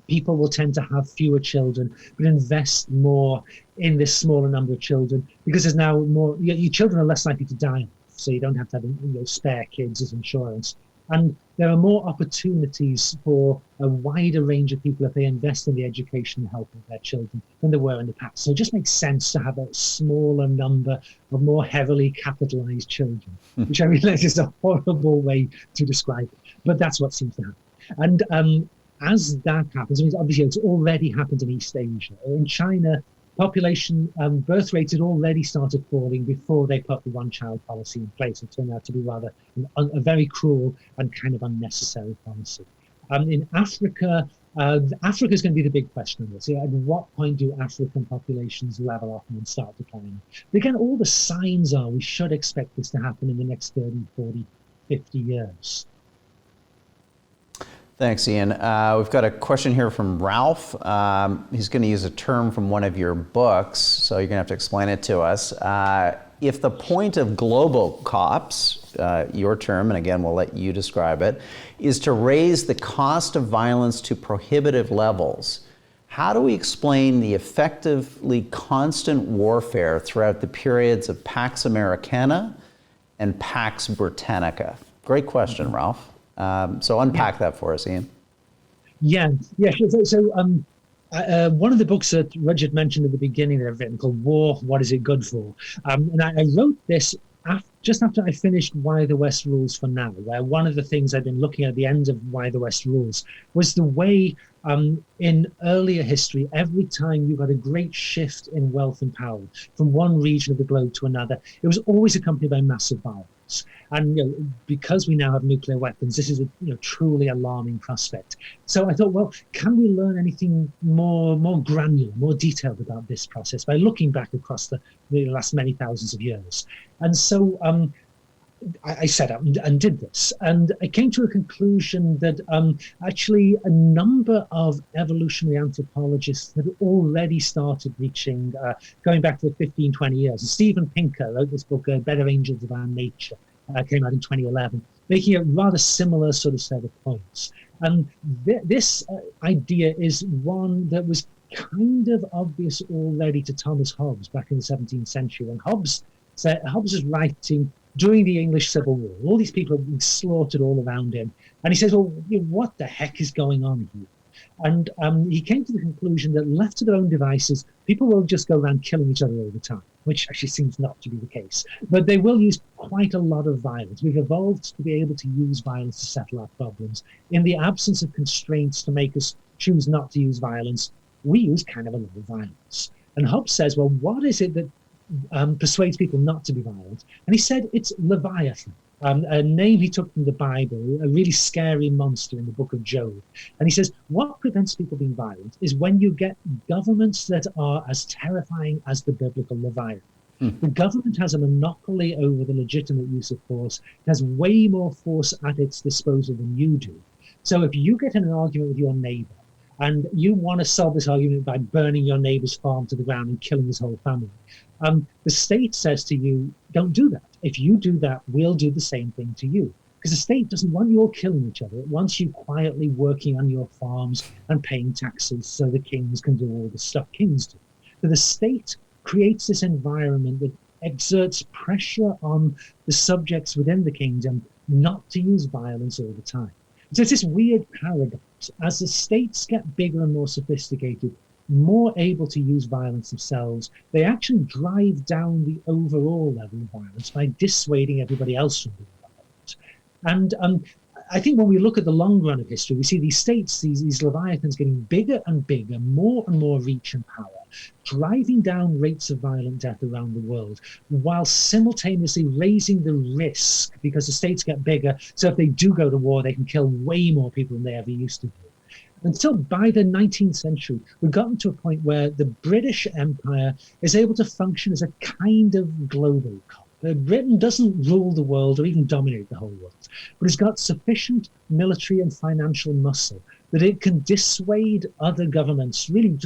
people will tend to have fewer children, but invest more in this smaller number of children, because there's now more, your children are less likely to die, so you don't have to have spare kids as insurance. And there are more opportunities for a wider range of people if they invest in the education and help of their children than there were in the past. So it just makes sense to have a smaller number of more heavily capitalized children, which I realize is a horrible way to describe it, but that's what seems to happen. And as that happens, obviously it's already happened in East Asia. In China, population birth rates had already started falling before they put the one-child policy in place. It turned out to be rather a very cruel and kind of unnecessary policy. In Africa, Africa is going to be the big question on this. At what point do African populations level off and then start declining? But again, all the signs are we should expect this to happen in the next 30, 40, 50 years. Thanks, Ian. We've got a question here from Ralph. He's going to use a term from one of your books, so you're going to have to explain it to us. If the point of global COPs, your term, and again, we'll let you describe it, is to raise the cost of violence to prohibitive levels, how do we explain the effectively constant warfare throughout the periods of Pax Americana and Pax Britannica? Great question, Ralph. So unpack that for us, Ian. Yeah. So One of the books that Rudyard mentioned at the beginning that I've written called War, What Is It Good For? And I wrote this just after I finished Why the West Rules for Now, where one of the things I've been looking at the end of Why the West Rules was the way in earlier history, every time you got a great shift in wealth and power from one region of the globe to another, it was always accompanied by massive violence. And because we now have nuclear weapons, this is a truly alarming prospect. So I thought, well, can we learn anything more granular, more detailed about this process by looking back across the last many thousands of years? And so I set out and did this, and I came to a conclusion that actually a number of evolutionary anthropologists had already started reaching, going back to 15, 20 years. And Steven Pinker wrote this book, Better Angels of Our Nature, came out in 2011, making a rather similar sort of set of points. And this idea is one that was kind of obvious already to Thomas Hobbes back in the 17th century, when Hobbes was writing during the English Civil War. All these people have been slaughtered all around him. And he says, well, what the heck is going on here? And he came to the conclusion that left to their own devices, people will just go around killing each other all the time, which actually seems not to be the case. But they will use quite a lot of violence. We've evolved to be able to use violence to settle our problems. In the absence of constraints to make us choose not to use violence, we use kind of a lot of violence. And Hobbes says, well, what is it that persuades people not to be violent? And he said it's Leviathan, a name he took from the Bible, a really scary monster in the book of Job. And he says what prevents people being violent is when you get governments that are as terrifying as the biblical Leviathan. The government has a monopoly over the legitimate use of force. It has way more force at its disposal than you do. So if you get in an argument with your neighbor and you want to solve this argument by burning your neighbor's farm to the ground and killing his whole family, the state says to you, don't do that. If you do that, we'll do the same thing to you. Because the state doesn't want you all killing each other. It wants you quietly working on your farms and paying taxes so the kings can do all the stuff kings do. So the state creates this environment that exerts pressure on the subjects within the kingdom not to use violence all the time. So it's this weird paradox. As the states get bigger and more sophisticated, more able to use violence themselves, they actually drive down the overall level of violence by dissuading everybody else from doing violence. And I think when we look at the long run of history, we see these states, these leviathans getting bigger and bigger, more and more reach and power, driving down rates of violent death around the world, while simultaneously raising the risk because the states get bigger. So if they do go to war, they can kill way more people than they ever used to do. Until by the 19th century, we've gotten to a point where the British Empire is able to function as a kind of global cop. Britain doesn't rule the world or even dominate the whole world, but it's got sufficient military and financial muscle that it can dissuade other governments, really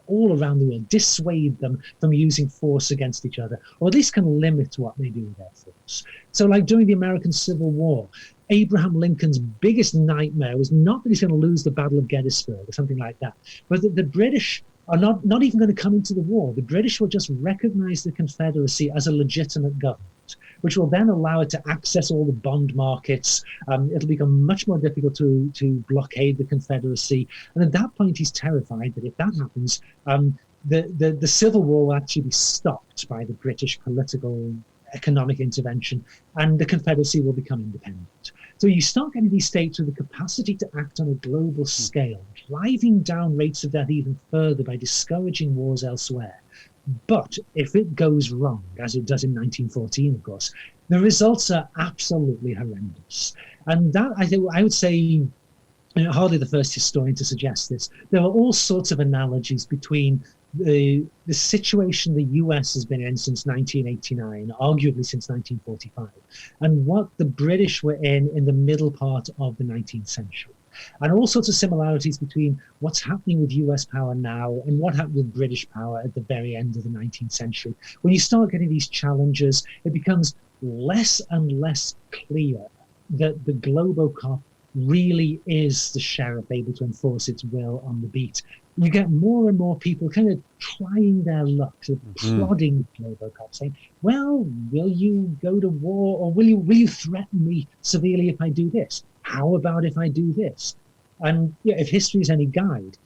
all around the world, dissuade them from using force against each other, or at least can limit what they do with their force. So like during the American Civil War, Abraham Lincoln's biggest nightmare was not that he's going to lose the Battle of Gettysburg or something like that, but that the British are not even going to come into the war. The British will just recognize the Confederacy as a legitimate government, which will then allow it to access all the bond markets. It'll become much more difficult to blockade the Confederacy. And at that point, he's terrified that if that happens, the Civil War will actually be stopped by the British political economic intervention, and the Confederacy will become independent. So you start getting these states with the capacity to act on a global scale, driving down rates of death even further by discouraging wars elsewhere. But if it goes wrong, as it does in 1914, of course, the results are absolutely horrendous. And that, I would say, hardly the first historian to suggest this. There are all sorts of analogies between the situation the US has been in since 1989, arguably since 1945, and what the British were in the middle part of the 19th century. And all sorts of similarities between what's happening with US power now and what happened with British power at the very end of the 19th century. When you start getting these challenges, it becomes less and less clear that the Globocop really is the sheriff able to enforce its will on the beat. You get more and more people kind of trying their luck, sort of prodding Globocop, saying, well, will you go to war, or will you threaten me severely if I do this? How about if I do this? And if history is any guide,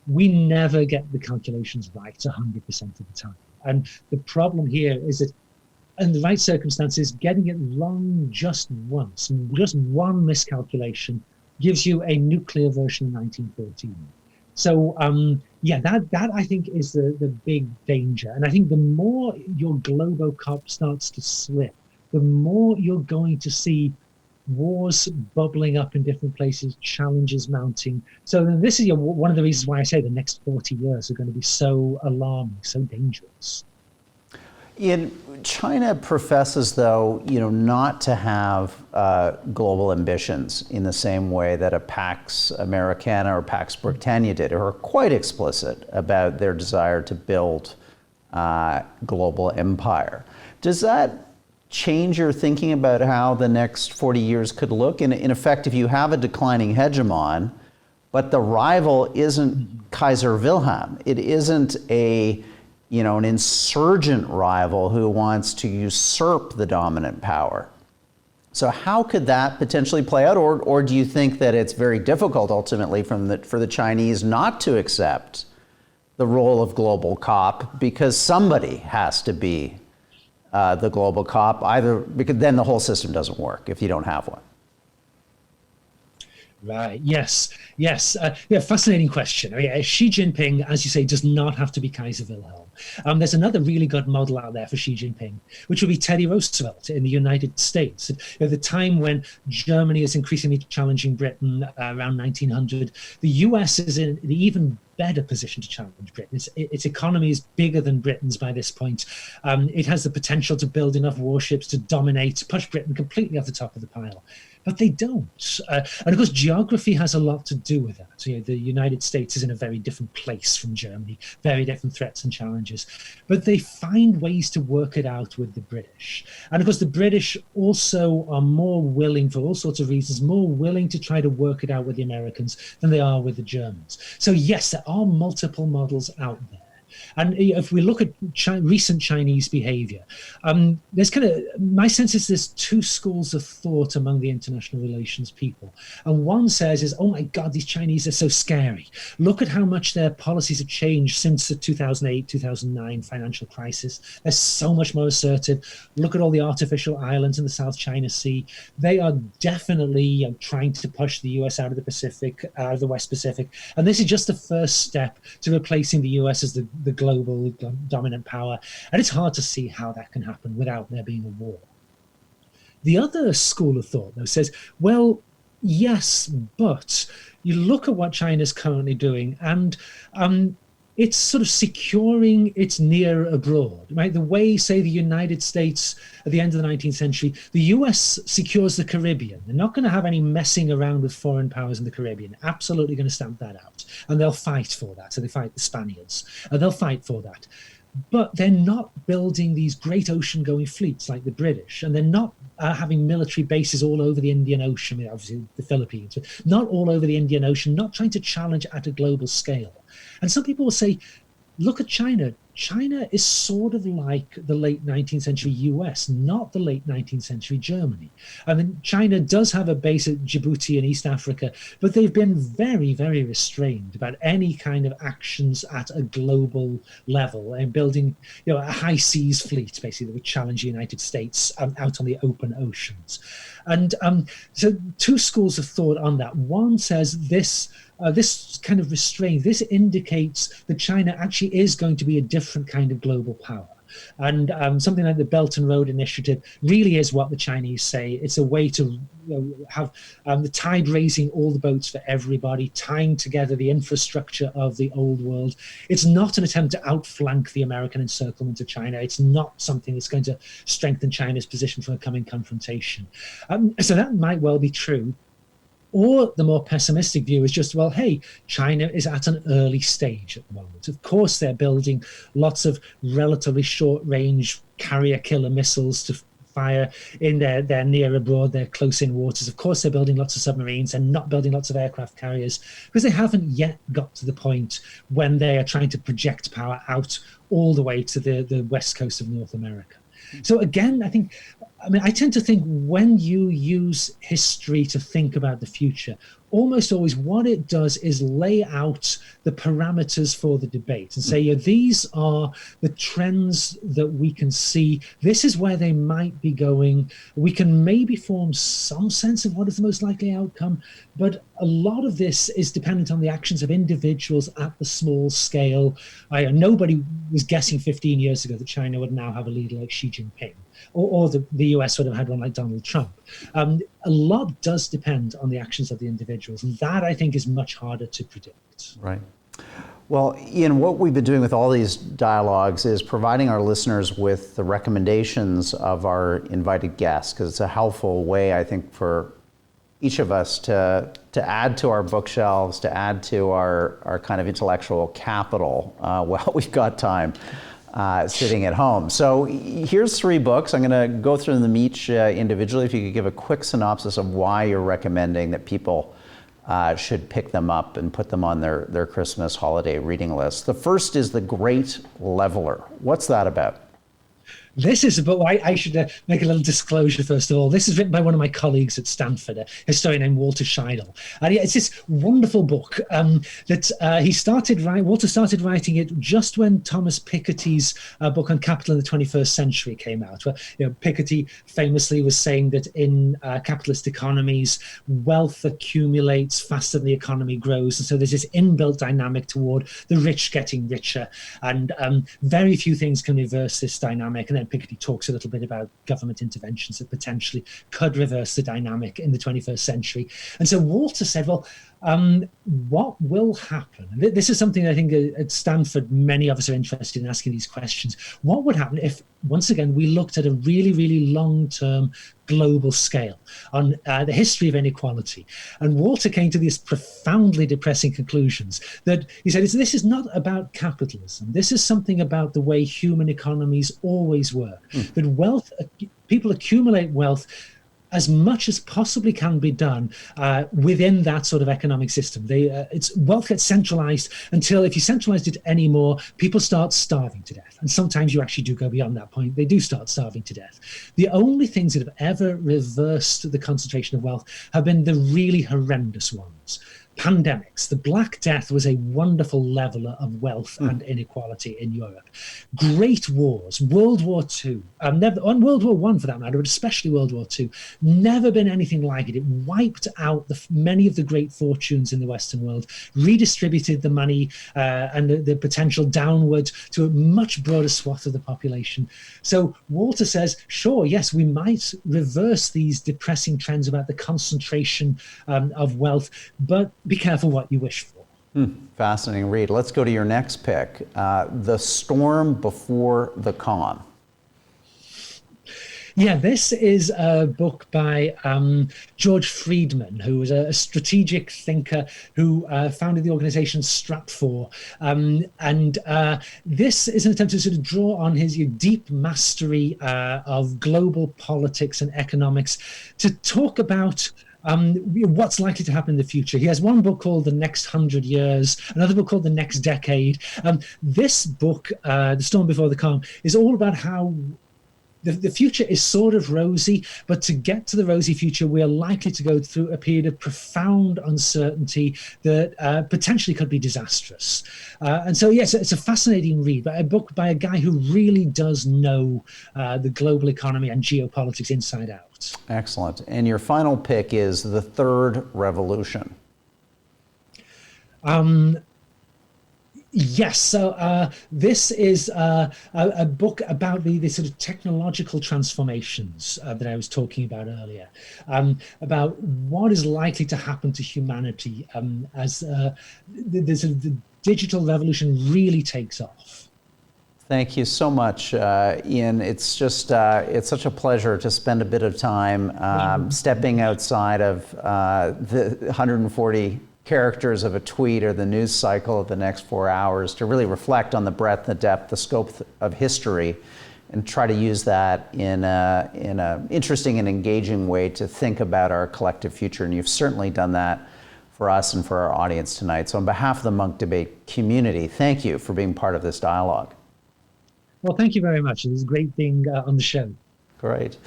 we never get the calculations right 100% of the time. And the problem here is that in the right circumstances, getting it wrong just once, just one miscalculation, gives you a nuclear version of 1914. So that I think is the big danger. And I think the more your Globocop starts to slip, the more you're going to see wars bubbling up in different places, challenges mounting. So this is one of the reasons why I say the next 40 years are going to be so alarming, so dangerous. China professes, though, not to have global ambitions in the same way that a Pax Americana or Pax Britannia did, or are quite explicit about their desire to build global empire. Does that change your thinking about how the next 40 years could look? In effect, if you have a declining hegemon, but the rival isn't Kaiser Wilhelm, it isn't an insurgent rival who wants to usurp the dominant power. So how could that potentially play out? Or do you think that it's very difficult ultimately for the Chinese not to accept the role of global cop, because somebody has to be the global cop, either because then the whole system doesn't work if you don't have one? Right. Yes. Fascinating question. Xi Jinping, as you say, does not have to be Kaiser Wilhelm. There's another really good model out there for Xi Jinping, which would be Teddy Roosevelt in the United States. At the time when Germany is increasingly challenging Britain around 1900, the US is in an even better position to challenge Britain. Its economy is bigger than Britain's by this point. It has the potential to build enough warships to dominate, push Britain completely off the top of the pile. But they don't. And of course, geography has a lot to do with that. The United States is in a very different place from Germany, very different threats and challenges. But they find ways to work it out with the British. And of course, the British also are more willing, for all sorts of reasons, more willing to try to work it out with the Americans than they are with the Germans. So yes, there are multiple models out there. And if we look at recent Chinese behavior, there's my sense is there's two schools of thought among the international relations people. And one says oh my God, these Chinese are so scary. Look at how much their policies have changed since the 2008, 2009 financial crisis. They're so much more assertive. Look at all the artificial islands in the South China Sea. They are definitely trying to push the US out of the Pacific, out of the West Pacific. And this is just the first step to replacing the US as the global dominant power. And it's hard to see how that can happen without there being a war. The other school of thought, though, says, well, yes, but you look at what China's currently doing, and it's sort of securing its near abroad, right? The way, say, the United States at the end of the 19th century, the US secures the Caribbean. They're not going to have any messing around with foreign powers in the Caribbean. Absolutely going to stamp that out. And they'll fight for that. So they fight the Spaniards. They'll fight for that. But they're not building these great ocean-going fleets like the British, and they're not having military bases all over the Indian Ocean, I mean, obviously the Philippines, but not all over the Indian Ocean, not trying to challenge at a global scale. And some people will say, look at China. China is sort of like the late 19th century US, not the late 19th century Germany. I mean, China does have a base at Djibouti in East Africa, but they've been very, very restrained about any kind of actions at a global level and building, a high seas fleet, basically, that would challenge the United States out on the open oceans. And so two schools of thought on that. One says this kind of restraint, this indicates that China actually is going to be a different kind of global power. And something like the Belt and Road Initiative really is what the Chinese say. It's a way to have the tide raising all the boats for everybody, tying together the infrastructure of the old world. It's not an attempt to outflank the American encirclement of China. It's not something that's going to strengthen China's position for a coming confrontation. So that might well be true. Or the more pessimistic view is just, well, hey, China is at an early stage at the moment. Of course, they're building lots of relatively short-range carrier-killer missiles to fire in their near abroad, their close-in waters. Of course, they're building lots of submarines and not building lots of aircraft carriers because they haven't yet got to the point when they are trying to project power out all the way to the west coast of North America. So again, I think I mean, I tend to think when you use history to think about the future, almost always what it does is lay out the parameters for the debate and say, yeah, these are the trends that we can see. This is where they might be going. We can maybe form some sense of what is the most likely outcome, but a lot of this is dependent on the actions of individuals at the small scale. Nobody was guessing 15 years ago that China would now have a leader like Xi Jinping, or the US would have had one like Donald Trump. A lot does depend on the actions of the individuals. And that, I think, is much harder to predict. Right. Well, Ian, what we've been doing with all these dialogues is providing our listeners with the recommendations of our invited guests, because it's a helpful way, I think, for each of us to add to our bookshelves, to add to our kind of intellectual capital while we've got time sitting at home. So here's 3 books. I'm going to go through them each individually. If you could give a quick synopsis of why you're recommending that people should pick them up and put them on their Christmas holiday reading list. The first is The Great Leveler. What's that about? This is a book. I should make a little disclosure first of all. This is written by one of my colleagues at Stanford, a historian named Walter Scheidel. And it's this wonderful book that Walter started writing it just when Thomas Piketty's book on capital in the 21st century came out. Where, Piketty famously was saying that in capitalist economies, wealth accumulates faster than the economy grows. And so there's this inbuilt dynamic toward the rich getting richer. And very few things can reverse this dynamic. And then Piketty talks a little bit about government interventions that potentially could reverse the dynamic in the 21st century. And so Walter said, well, what will happen? This is something I think at Stanford, many of us are interested in asking these questions. What would happen if, once again, we looked at a really, really long-term global scale on the history of inequality? And Walter came to these profoundly depressing conclusions that he said, this is not about capitalism. This is something about the way human economies always work. That people accumulate wealth as much as possibly can be done within that sort of economic system. Wealth gets centralized until, if you centralized it anymore, people start starving to death. And sometimes you actually do go beyond that point. They do start starving to death. The only things that have ever reversed the concentration of wealth have been the really horrendous ones. Pandemics. The Black Death was a wonderful leveler of wealth and inequality in Europe. Great wars, World War II, and World War I for that matter, but especially World War II, never been anything like it. It wiped out many of the great fortunes in the Western world, redistributed the money and the potential downward to a much broader swath of the population. So Walter says, sure, yes, we might reverse these depressing trends about the concentration of wealth, but be careful what you wish for. Fascinating read. Let's go to your next pick, The Storm Before the Calm. Yeah, this is a book by George Friedman, who was a strategic thinker who founded the organization Stratfor. This is an attempt to sort of draw on his deep mastery of global politics and economics to talk about what's likely to happen in the future. He has one book called The Next 100 Years, another book called The Next Decade. This book, The Storm Before the Calm, is all about how the future is sort of rosy, but to get to the rosy future, we are likely to go through a period of profound uncertainty that potentially could be disastrous. And so, yes, it's a fascinating read, but a book by a guy who really does know the global economy and geopolitics inside out. Excellent. And your final pick is The Third Revolution. Yes, so this is a book about the sort of technological transformations that I was talking about earlier, about what is likely to happen to humanity as the digital revolution really takes off. Thank you so much, Ian. It's just, it's such a pleasure to spend a bit of time stepping outside of the 140 characters of a tweet or the news cycle of the next 4 hours to really reflect on the breadth, the depth, the scope of history, and try to use that in a interesting and engaging way to think about our collective future. And you've certainly done that for us and for our audience tonight. So on behalf of the Munk Debate community, thank you for being part of this dialogue. Well, thank you very much. It was a great being on the show. Great.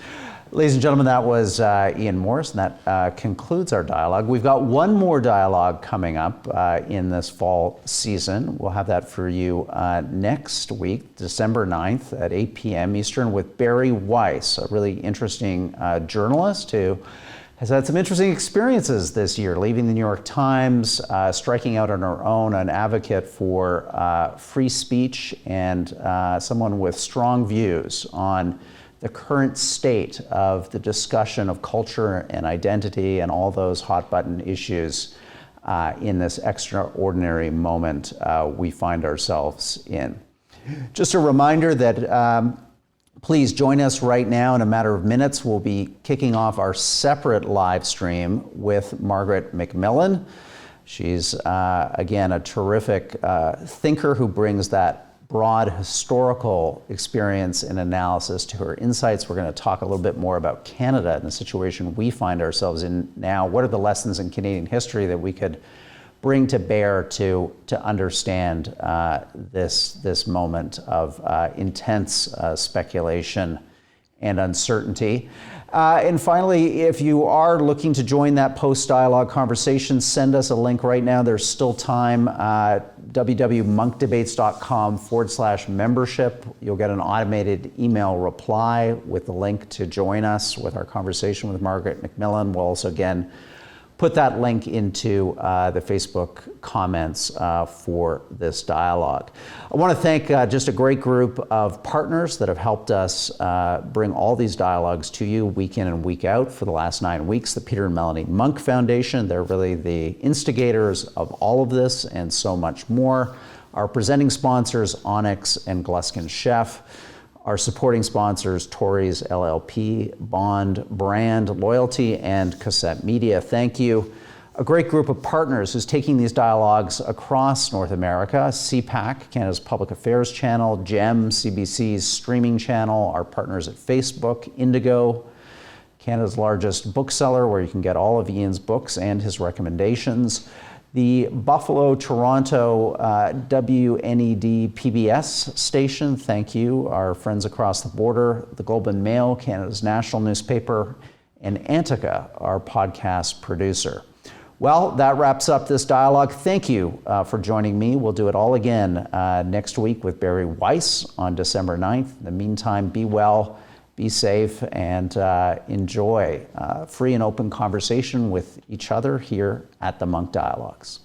Ladies and gentlemen, that was Ian Morris, and that concludes our dialogue. We've got one more dialogue coming up in this fall season. We'll have that for you next week, December 9th at 8 p.m. Eastern with Barry Weiss, a really interesting journalist who has had some interesting experiences this year, leaving the New York Times, striking out on her own, an advocate for free speech, and someone with strong views on the current state of the discussion of culture and identity and all those hot button issues in this extraordinary moment we find ourselves in. Just a reminder that please join us right now. In a matter of minutes, we'll be kicking off our separate live stream with Margaret McMillan. She's, again, a terrific thinker who brings that broad historical experience and analysis to her insights. We're going to talk a little bit more about Canada and the situation we find ourselves in now. What are the lessons in Canadian history that we could bring to bear to understand this moment of intense speculation and uncertainty? And finally, if you are looking to join that post-dialogue conversation, send us a link right now. There's still time. www.monkdebates.com/membership. You'll get an automated email reply with the link to join us with our conversation with Margaret McMillan. We'll also, again, put that link into the Facebook comments for this dialogue. I want to thank just a great group of partners that have helped us bring all these dialogues to you week in and week out for the last 9 weeks. The Peter and Melanie Munk Foundation, they're really the instigators of all of this and so much more. Our presenting sponsors, Onyx and Gluskin Chef. Our supporting sponsors, Tories LLP, Bond Brand Loyalty, and Cassette Media. Thank you. A great group of partners who's taking these dialogues across North America. CPAC, Canada's Public Affairs Channel, GEM, CBC's streaming channel, our partners at Facebook, Indigo, Canada's largest bookseller where you can get all of Ian's books and his recommendations. The Buffalo, Toronto WNED PBS station, thank you. Our friends across the border, the Globe and Mail, Canada's national newspaper, and Antica, our podcast producer. Well, that wraps up this dialogue. Thank you for joining me. We'll do it all again next week with Barry Weiss on December 9th. In the meantime, be well, be safe, and enjoy free and open conversation with each other here at the Munk Dialogues.